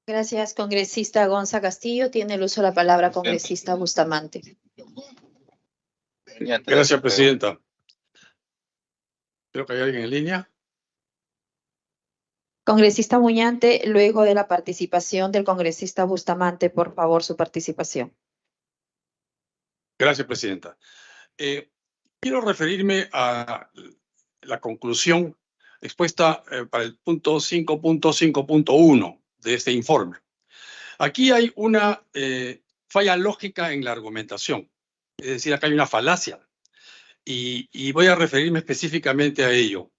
Gracias, congresista Gonza Castillo. Tiene el uso de la palabra congresista Bustamante. Gracias, Presidenta. Creo que hay alguien en línea. Congresista Muñante, luego de la participación del congresista Bustamante, por favor, su participación. Gracias, Presidenta. Quiero referirme a la conclusión expuesta para el punto 5.5.1 de este informe. Aquí hay una falla lógica en la argumentación. Es decir, acá hay una falacia. Y voy a referirme específicamente a ello.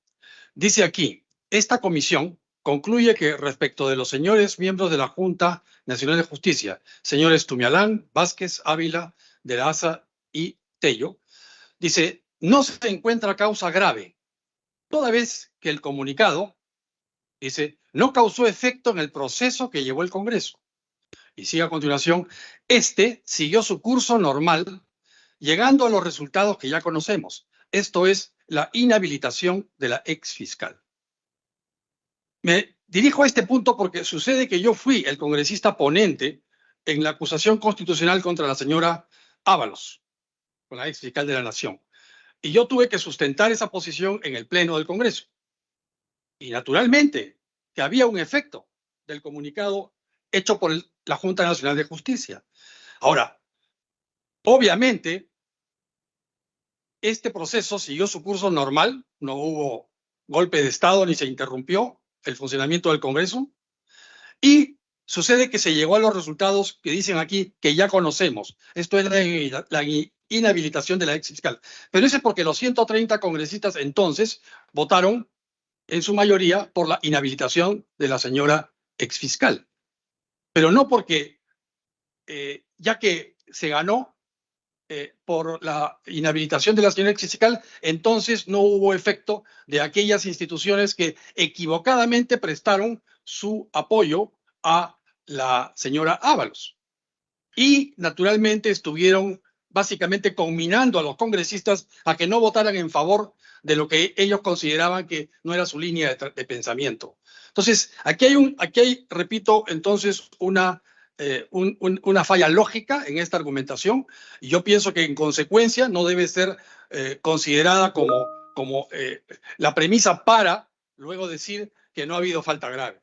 Dice aquí, esta comisión concluye que respecto de los señores miembros de la Junta Nacional de Justicia, señores Tumialán, Vázquez, Ávila, de la Asa y Tello, dice, no se encuentra causa grave, toda vez que el comunicado, dice, no causó efecto en el proceso que llevó el Congreso. Y sigue a continuación, este siguió su curso normal, llegando a los resultados que ya conocemos. Esto es la inhabilitación de la ex fiscal. Me dirijo a este punto porque sucede que yo fui el congresista ponente en la acusación constitucional contra la señora Ábalos, con la ex fiscal de la Nación. Y yo tuve que sustentar esa posición en el Pleno del Congreso. Y naturalmente que había un efecto del comunicado hecho por la Junta Nacional de Justicia. Ahora, obviamente, este proceso siguió su curso normal, no hubo golpe de Estado ni se interrumpió el funcionamiento del Congreso, y sucede que se llegó a los resultados que dicen aquí que ya conocemos. Esto es la inhabilitación de la ex fiscal. Pero eso es porque los 130 congresistas entonces votaron en su mayoría por la inhabilitación de la señora ex fiscal. Pero no porque, ya que se ganó por la inhabilitación de la señora ex fiscal, entonces no hubo efecto de aquellas instituciones que equivocadamente prestaron su apoyo a la señora Ábalos. Y naturalmente estuvieron básicamente conminando a los congresistas a que no votaran en favor de lo que ellos consideraban que no era su línea de pensamiento. Entonces, aquí hay, repito, entonces una falla lógica en esta argumentación, y yo pienso que en consecuencia no debe ser considerada como la premisa para luego decir que no ha habido falta grave.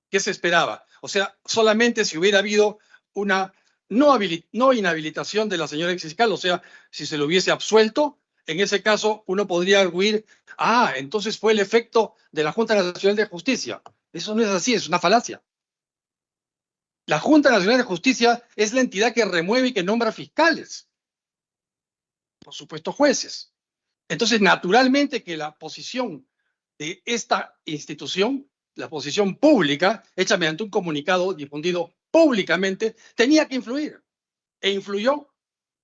¿Qué se esperaba? O sea, solamente si hubiera habido una no inhabilitación de la señora exfiscal, o sea, si se lo hubiese absuelto, en ese caso uno podría arguir, entonces fue el efecto de la Junta Nacional de Justicia. Eso no es así, es una falacia. La Junta Nacional de Justicia es la entidad que remueve y que nombra fiscales. Por supuesto, jueces. Entonces, naturalmente que la posición de esta institución, la posición pública, hecha mediante un comunicado difundido públicamente, tenía que influir. E influyó.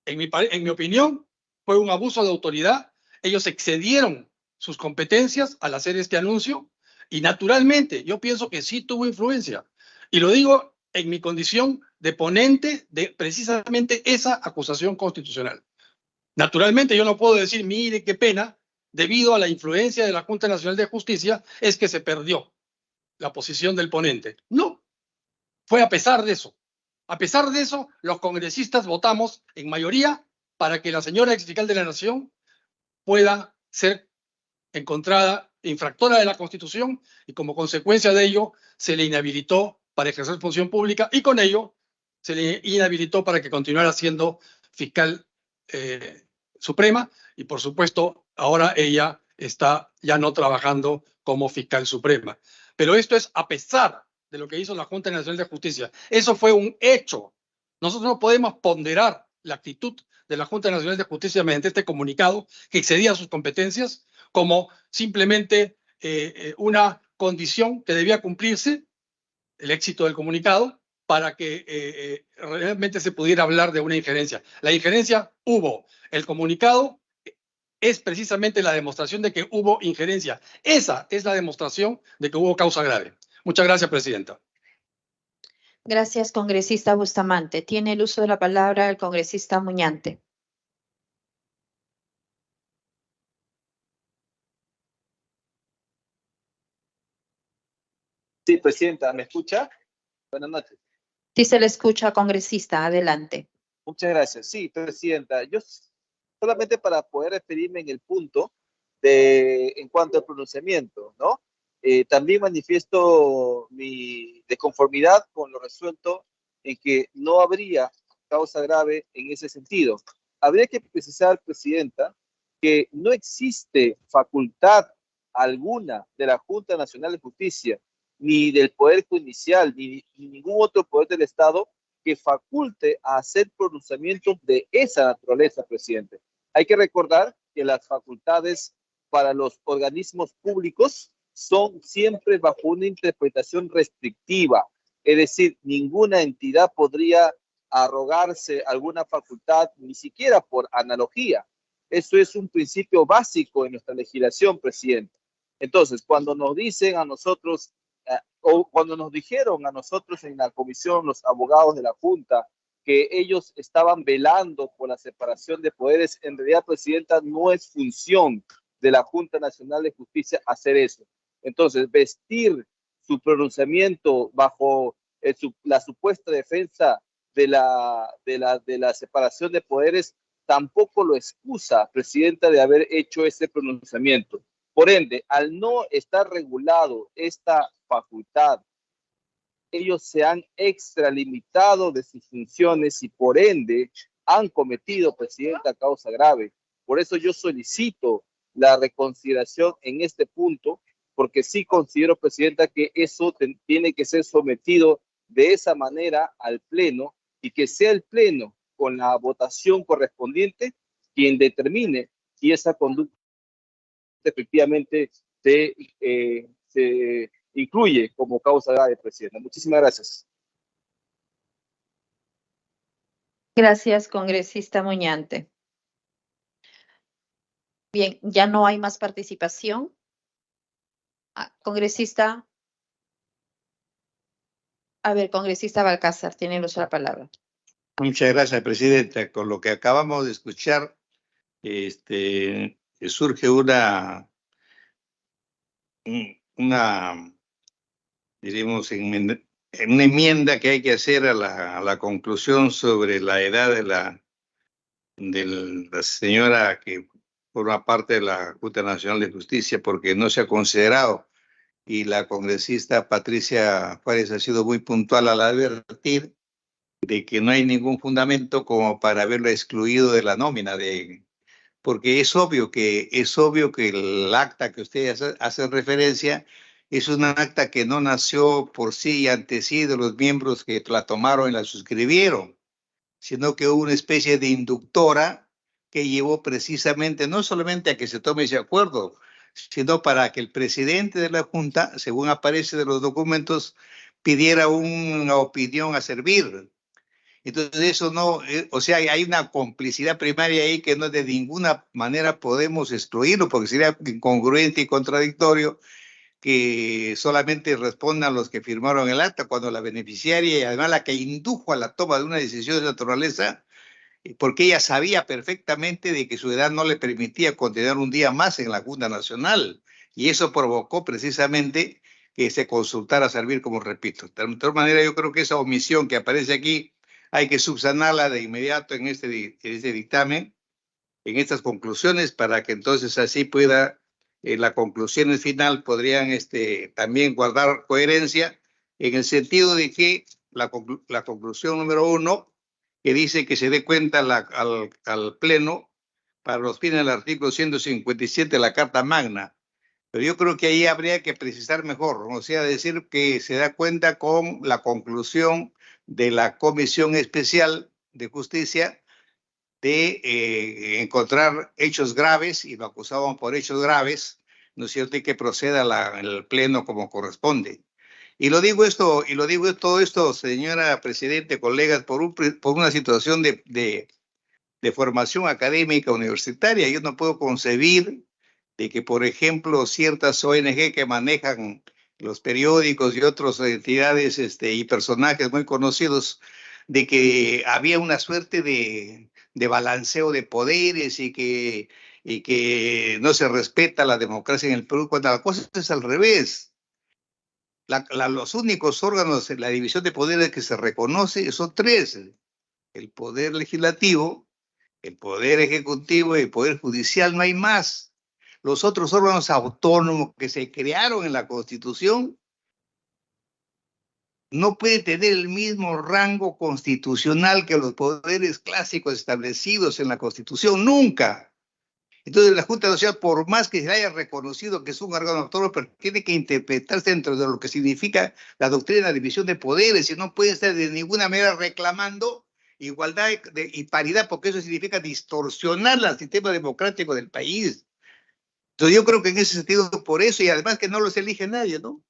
En mi opinión, fue un abuso de autoridad. Ellos excedieron sus competencias al hacer este anuncio y naturalmente yo pienso que sí tuvo influencia. Y lo digo en mi condición de ponente de precisamente esa acusación constitucional. Naturalmente yo no puedo decir, mire qué pena, debido a la influencia de la Junta Nacional de Justicia es que se perdió la posición del ponente. No, fue a pesar de eso. A pesar de eso, los congresistas votamos en mayoría para que la señora exfiscal de la Nación pueda ser encontrada infractora de la Constitución y como consecuencia de ello se le inhabilitó para ejercer función pública y con ello se le inhabilitó para que continuara siendo fiscal suprema y por supuesto ahora ella está ya no trabajando como fiscal suprema. Pero esto es a pesar de lo que hizo la Junta Nacional de Justicia. Eso fue un hecho. Nosotros no podemos ponderar la actitud de la Junta Nacional de Justicia mediante este comunicado que excedía sus competencias como simplemente una condición que debía cumplirse, el éxito del comunicado, para que realmente se pudiera hablar de una injerencia. La injerencia hubo. El comunicado es precisamente la demostración de que hubo injerencia. Esa es la demostración de que hubo causa grave. Muchas gracias, presidenta. Gracias, congresista Bustamante. Tiene el uso de la palabra el congresista Muñante. Sí, presidenta, ¿me escucha? Buenas noches. Sí se le escucha, congresista. Adelante. Muchas gracias. Sí, presidenta, yo solamente para poder referirme en el punto en cuanto al pronunciamiento, ¿no? También manifiesto mi desconformidad con lo resuelto en que no habría causa grave en ese sentido. Habría que precisar, presidenta, que no existe facultad alguna de la Junta Nacional de Justicia, ni del Poder Judicial, ni ningún otro poder del Estado que faculte a hacer pronunciamientos de esa naturaleza, presidente. Hay que recordar que las facultades para los organismos públicos son siempre bajo una interpretación restrictiva, es decir, ninguna entidad podría arrogarse alguna facultad, ni siquiera por analogía. Eso es un principio básico en nuestra legislación, presidente. Entonces, cuando nos dicen a nosotros, o cuando nos dijeron a nosotros en la comisión, los abogados de la Junta, que ellos estaban velando por la separación de poderes, en realidad, presidenta, no es función de la Junta Nacional de Justicia hacer eso. Entonces, vestir su pronunciamiento bajo la supuesta defensa de la separación de poderes tampoco lo excusa, presidenta, de haber hecho ese pronunciamiento. Por ende, al no estar regulado esta facultad, ellos se han extralimitado de sus funciones y por ende han cometido, presidenta, causa grave. Por eso yo solicito la reconsideración en este punto, porque sí considero, presidenta, que eso tiene que ser sometido de esa manera al Pleno y que sea el Pleno con la votación correspondiente quien determine si esa conducta efectivamente se incluye como causa grave, presidenta. Muchísimas gracias. Gracias, congresista Muñante. Bien, ya no hay más participación. Congresista. A ver, congresista Balcázar, tiene el uso de la palabra. Muchas gracias, presidenta. Con lo que acabamos de escuchar, surge una diremos, una enmienda que hay que hacer a la conclusión sobre la edad de la señora que forma parte de la Junta Nacional de Justicia, porque no se ha considerado y la congresista Patricia Juárez ha sido muy puntual al advertir de que no hay ningún fundamento como para haberlo excluido de la nómina porque es obvio que el acta que ustedes hacen referencia es un acta que no nació por sí y ante sí de los miembros que la tomaron y la suscribieron, sino que hubo una especie de inductora que llevó precisamente no solamente a que se tome ese acuerdo, sino para que el presidente de la Junta, según aparece de los documentos, pidiera una opinión a servir. Entonces eso no, o sea, hay una complicidad primaria ahí que no de ninguna manera podemos excluirlo, porque sería incongruente y contradictorio que solamente respondan los que firmaron el acta, cuando la beneficiaria y además la que indujo a la toma de una decisión de naturaleza, porque ella sabía perfectamente de que su edad no le permitía continuar un día más en la Junta Nacional, y eso provocó precisamente que se consultara a servir, como repito. De todas maneras, yo creo que esa omisión que aparece aquí hay que subsanarla de inmediato en este dictamen, en estas conclusiones, para que entonces así pueda, las conclusiones final podrían también guardar coherencia, en el sentido de que la conclusión número 1, que dice que se dé cuenta al Pleno para los fines del artículo 157 de la Carta Magna. Pero yo creo que ahí habría que precisar mejor, o sea, decir que se da cuenta con la conclusión de la Comisión Especial de Justicia de encontrar hechos graves, y lo acusaban por hechos graves, ¿no es cierto?, y que proceda el Pleno como corresponde. Y lo digo todo esto, señora Presidente, colegas, por una situación de formación académica universitaria. Yo no puedo concebir de que, por ejemplo, ciertas ONG que manejan los periódicos y otras entidades y personajes muy conocidos, de que había una suerte de balanceo de poderes y que no se respeta la democracia en el Perú, cuando la cosa es al revés. Los únicos órganos en la división de poderes que se reconoce son 3: el poder legislativo, el poder ejecutivo y el poder judicial, no hay más. Los otros órganos autónomos que se crearon en la Constitución no pueden tener el mismo rango constitucional que los poderes clásicos establecidos en la Constitución, nunca. Entonces la Junta Nacional, por más que se haya reconocido que es un órgano autónomo, pero tiene que interpretarse dentro de lo que significa la doctrina de división de poderes, y no puede estar de ninguna manera reclamando igualdad y paridad, porque eso significa distorsionar el sistema democrático del país. Entonces yo creo que en ese sentido, por eso, y además que no los elige nadie, ¿no?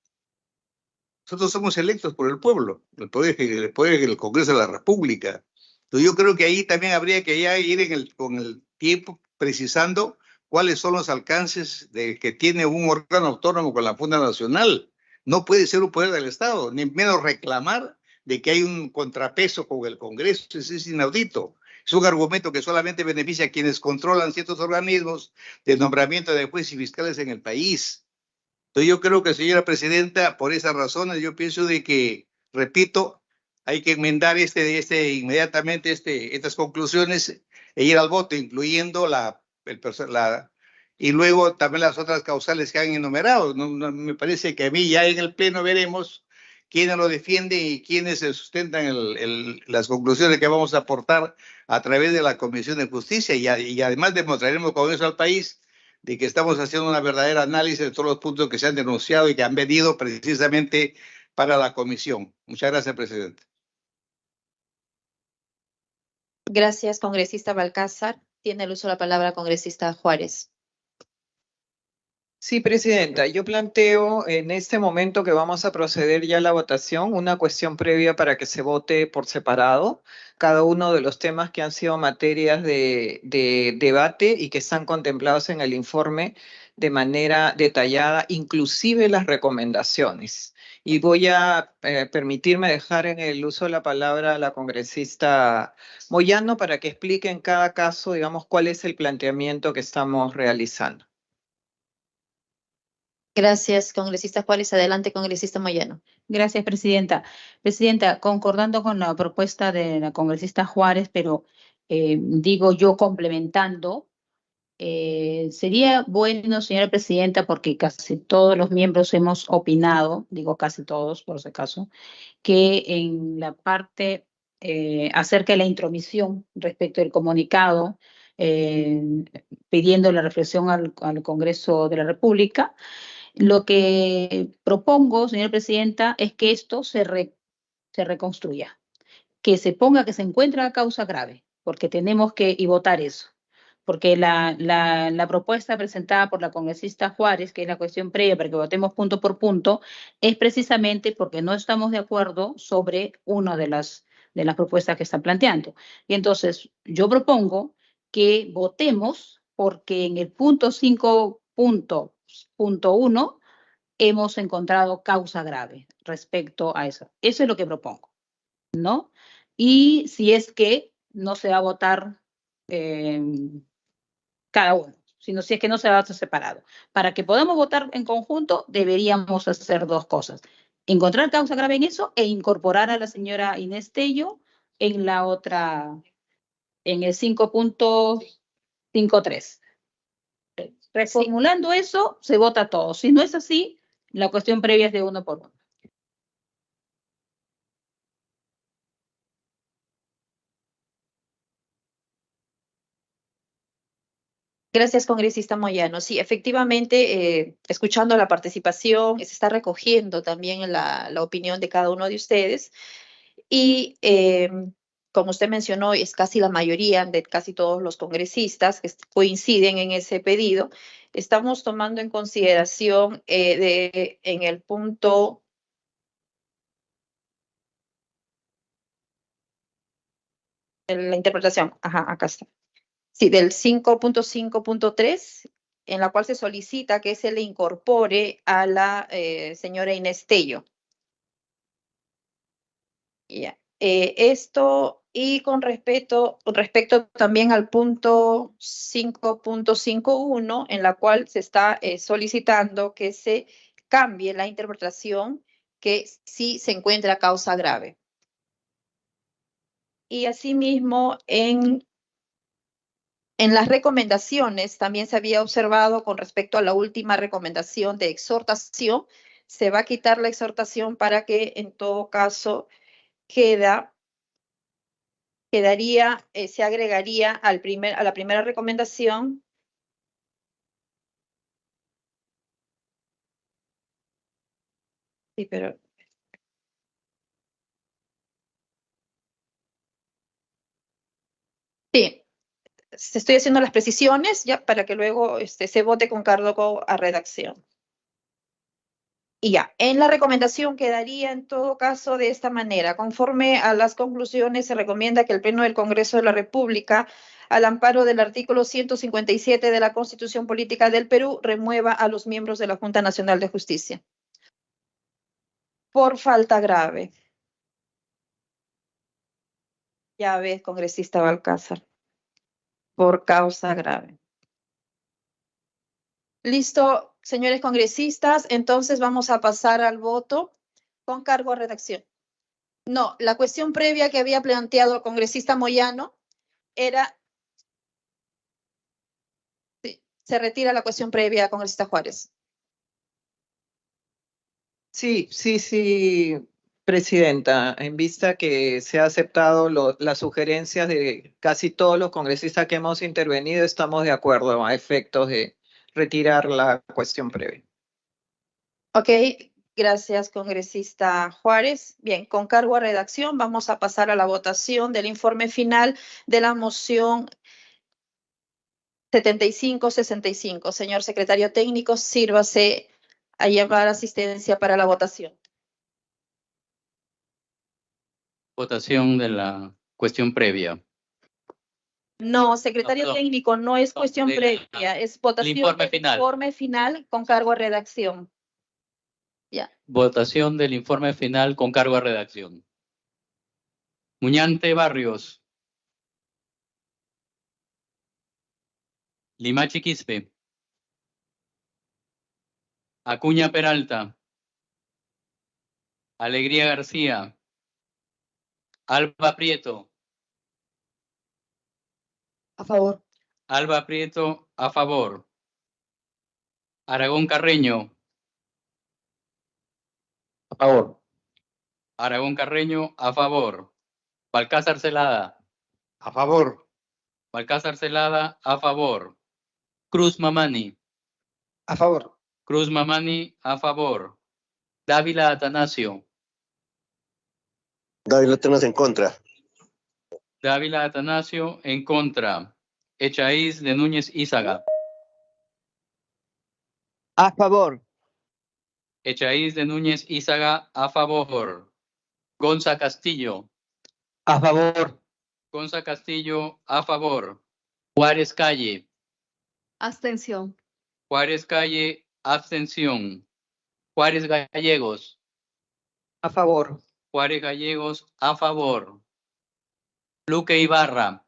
Nosotros somos electos por el pueblo, el poder del Congreso de la República. Entonces yo creo que ahí también habría que ya ir con el tiempo precisando cuáles son los alcances que tiene un órgano autónomo con la Junta Nacional. No puede ser un poder del Estado, ni menos reclamar de que hay un contrapeso con el Congreso. Eso es inaudito. Es un argumento que solamente beneficia a quienes controlan ciertos organismos de nombramiento de jueces y fiscales en el país. Entonces yo creo que, señora Presidenta, por esas razones yo pienso de que, repito, hay que enmendar inmediatamente estas conclusiones e ir al voto, incluyendo y luego también las otras causales que han enumerado. Me parece que a mí ya en el Pleno veremos quiénes lo defienden y quiénes se sustentan las conclusiones que vamos a aportar a través de la Comisión de Justicia, y además demostraremos con eso al país de que estamos haciendo una verdadera análisis de todos los puntos que se han denunciado y que han venido precisamente para la comisión. Muchas gracias, Presidente. Gracias, congresista Balcázar. Tiene el uso de la palabra congresista Juárez. Sí, Presidenta, yo planteo en este momento que vamos a proceder ya a la votación una cuestión previa para que se vote por separado cada uno de los temas que han sido materias de debate y que están contemplados en el informe de manera detallada, inclusive las recomendaciones. Y voy a permitirme dejar en el uso de la palabra a la congresista Moyano para que explique en cada caso, digamos, cuál es el planteamiento que estamos realizando. Gracias, congresista Juárez. Adelante, congresista Moyano. Gracias, Presidenta. Presidenta, concordando con la propuesta de la congresista Juárez, pero digo yo complementando, Sería bueno, señora presidenta, porque casi todos los miembros hemos opinado, digo casi todos por si acaso, que en la parte acerca de la intromisión respecto del comunicado, pidiendo la reflexión al Congreso de la República, lo que propongo, señora presidenta, es que esto se reconstruya, que se ponga que se encuentra causa grave, porque tenemos que votar eso. Porque la propuesta presentada por la congresista Juárez, que es la cuestión previa para que votemos punto por punto, es precisamente porque no estamos de acuerdo sobre una de las propuestas que están planteando. Y entonces yo propongo que votemos porque en el punto 5.1 hemos encontrado causa grave respecto a eso. Eso es lo que propongo, ¿no? Y si es que no se va a votar cada uno, sino si es que no se va a votar separado. Para que podamos votar en conjunto, deberíamos hacer dos cosas. Encontrar causa grave en eso e incorporar a la señora Inés Tello en la otra, en el 5.53. Reformulando eso, se vota todo. Si no es así, la cuestión previa es de uno por uno. Gracias, congresista Moyano. Sí, efectivamente, escuchando la participación, se está recogiendo también la opinión de cada uno de ustedes. Y como usted mencionó, es casi la mayoría de casi todos los congresistas que coinciden en ese pedido. Estamos tomando en consideración en el punto de la interpretación. Ajá, acá está. Sí, del 5.5.3, en la cual se solicita que se le incorpore a la señora Inés Tello. Ya. Esto y con respecto también al punto 5.51, en la cual se está solicitando que se cambie la interpretación que sí se encuentra causa grave. Y asimismo, en las recomendaciones también se había observado con respecto a la última recomendación de exhortación, se va a quitar la exhortación para que en todo caso quedaría, se agregaría a la primera recomendación. Sí, pero sí, estoy haciendo las precisiones ya para que luego se vote con cargo a redacción. Y ya, en la recomendación quedaría en todo caso de esta manera. Conforme a las conclusiones, se recomienda que el Pleno del Congreso de la República, al amparo del artículo 157 de la Constitución Política del Perú, remueva a los miembros de la Junta Nacional de Justicia por falta grave. Ya ves, congresista Balcázar, por causa grave. Listo, señores congresistas, entonces vamos a pasar al voto con cargo a redacción. No, la cuestión previa que había planteado el congresista Moyano era... Sí, se retira la cuestión previa, congresista Juárez. Sí, presidenta, en vista que se ha aceptado las sugerencias de casi todos los congresistas que hemos intervenido, estamos de acuerdo a efectos de retirar la cuestión previa. Ok, gracias, congresista Juárez. Bien, con cargo a redacción, vamos a pasar a la votación del informe final de la moción 7565. Señor secretario técnico, sírvase a llevar asistencia para la votación. Votación de la cuestión previa. No, secretario técnico, no es cuestión previa, es votación informe del final. informe final con cargo a redacción. Ya. Votación del informe final con cargo a redacción. Muñante Barrios. Limachi Quispe. Acuña Peralta. Alegría García. Alba Prieto. A favor. Alba Prieto a favor. Aragón Carreño, A favor. Aragón Carreño, a favor. Balcázar Celada, A favor. Balcázar Celada, a favor. Cruz Mamani, A favor. Cruz Mamani, a favor. Dávila Atanasio, Dávila Atanasio en contra. Dávila Atanasio, en contra. Echaíz de Núñez Ízaga, A favor. Echaíz de Núñez Ízaga, a favor. Gonza Castillo, A favor. Gonza Castillo, a favor. Juárez Calle, Abstención. Juárez Calle, abstención. Juárez Gallegos, A favor. Juárez Gallegos, a favor. Luque Ibarra,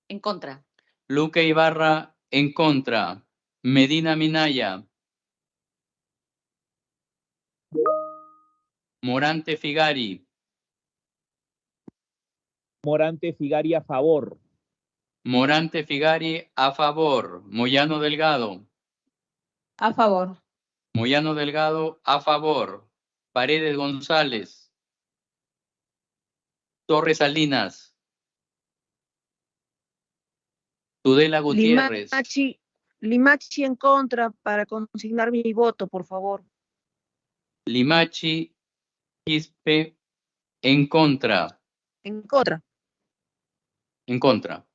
En contra. Luque Ibarra, en contra. Medina Minaya, Morante Figari, Morante Figari a favor. Morante Figari, a favor. Moyano Delgado, A favor. Moyano Delgado, a favor. Paredes González, Torres Salinas, Tudela Gutiérrez, Limachi en contra para consignar mi voto, por favor. Limachi Quispe, en contra. En contra. En contra.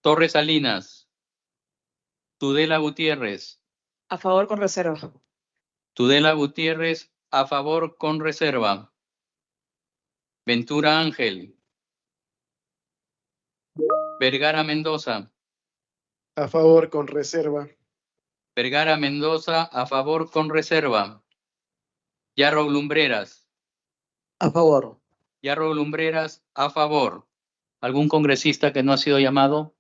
Torres Salinas, Tudela Gutiérrez, A favor con reserva. Tudela Gutiérrez, a favor con reserva. Ventura Ángel, Vergara Mendoza, A favor con reserva. Vergara Mendoza, a favor con reserva. Yarro Lumbreras, A favor. Yarro Lumbreras, a favor. ¿Algún congresista que no ha sido llamado?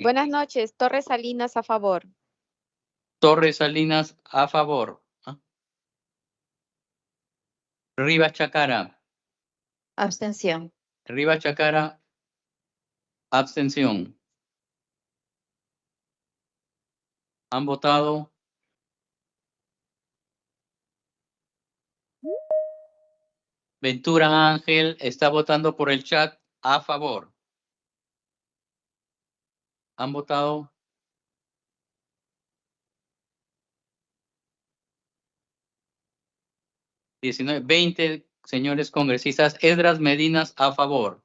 Buenas noches, Torres Salinas a favor. Torres Salinas, a favor. Rivas Chacara, Abstención. Rivas Chacara, abstención. ¿Han votado? Ventura Ángel está votando por el chat a favor. ¿Han votado? $19, 20 señores congresistas. Esdras Medinas, a favor.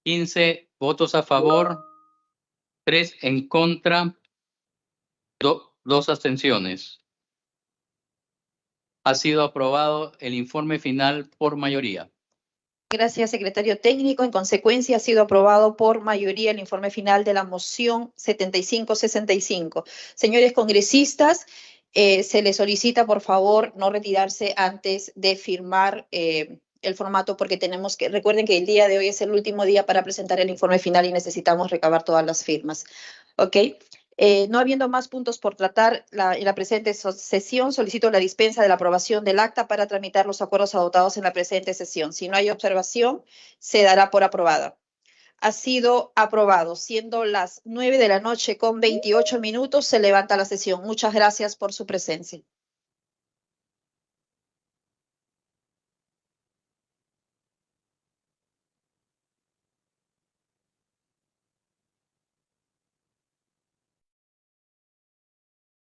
$15 votos a favor, 3 en contra, 2 abstenciones. Ha sido aprobado el informe final por mayoría. Gracias, secretario técnico. En consecuencia, ha sido aprobado por mayoría el informe final de la moción 7565. Señores congresistas, se les solicita, por favor, no retirarse antes de firmar el formato, porque tenemos que, recuerden que el día de hoy es el último día para presentar el informe final y necesitamos recabar todas las firmas. ¿Ok? No habiendo más puntos por tratar en la presente sesión, solicito la dispensa de la aprobación del acta para tramitar los acuerdos adoptados en la presente sesión. Si no hay observación, se dará por aprobada. Ha sido aprobado. Siendo las 9 de la noche con 28 minutos, se levanta la sesión. Muchas gracias por su presencia.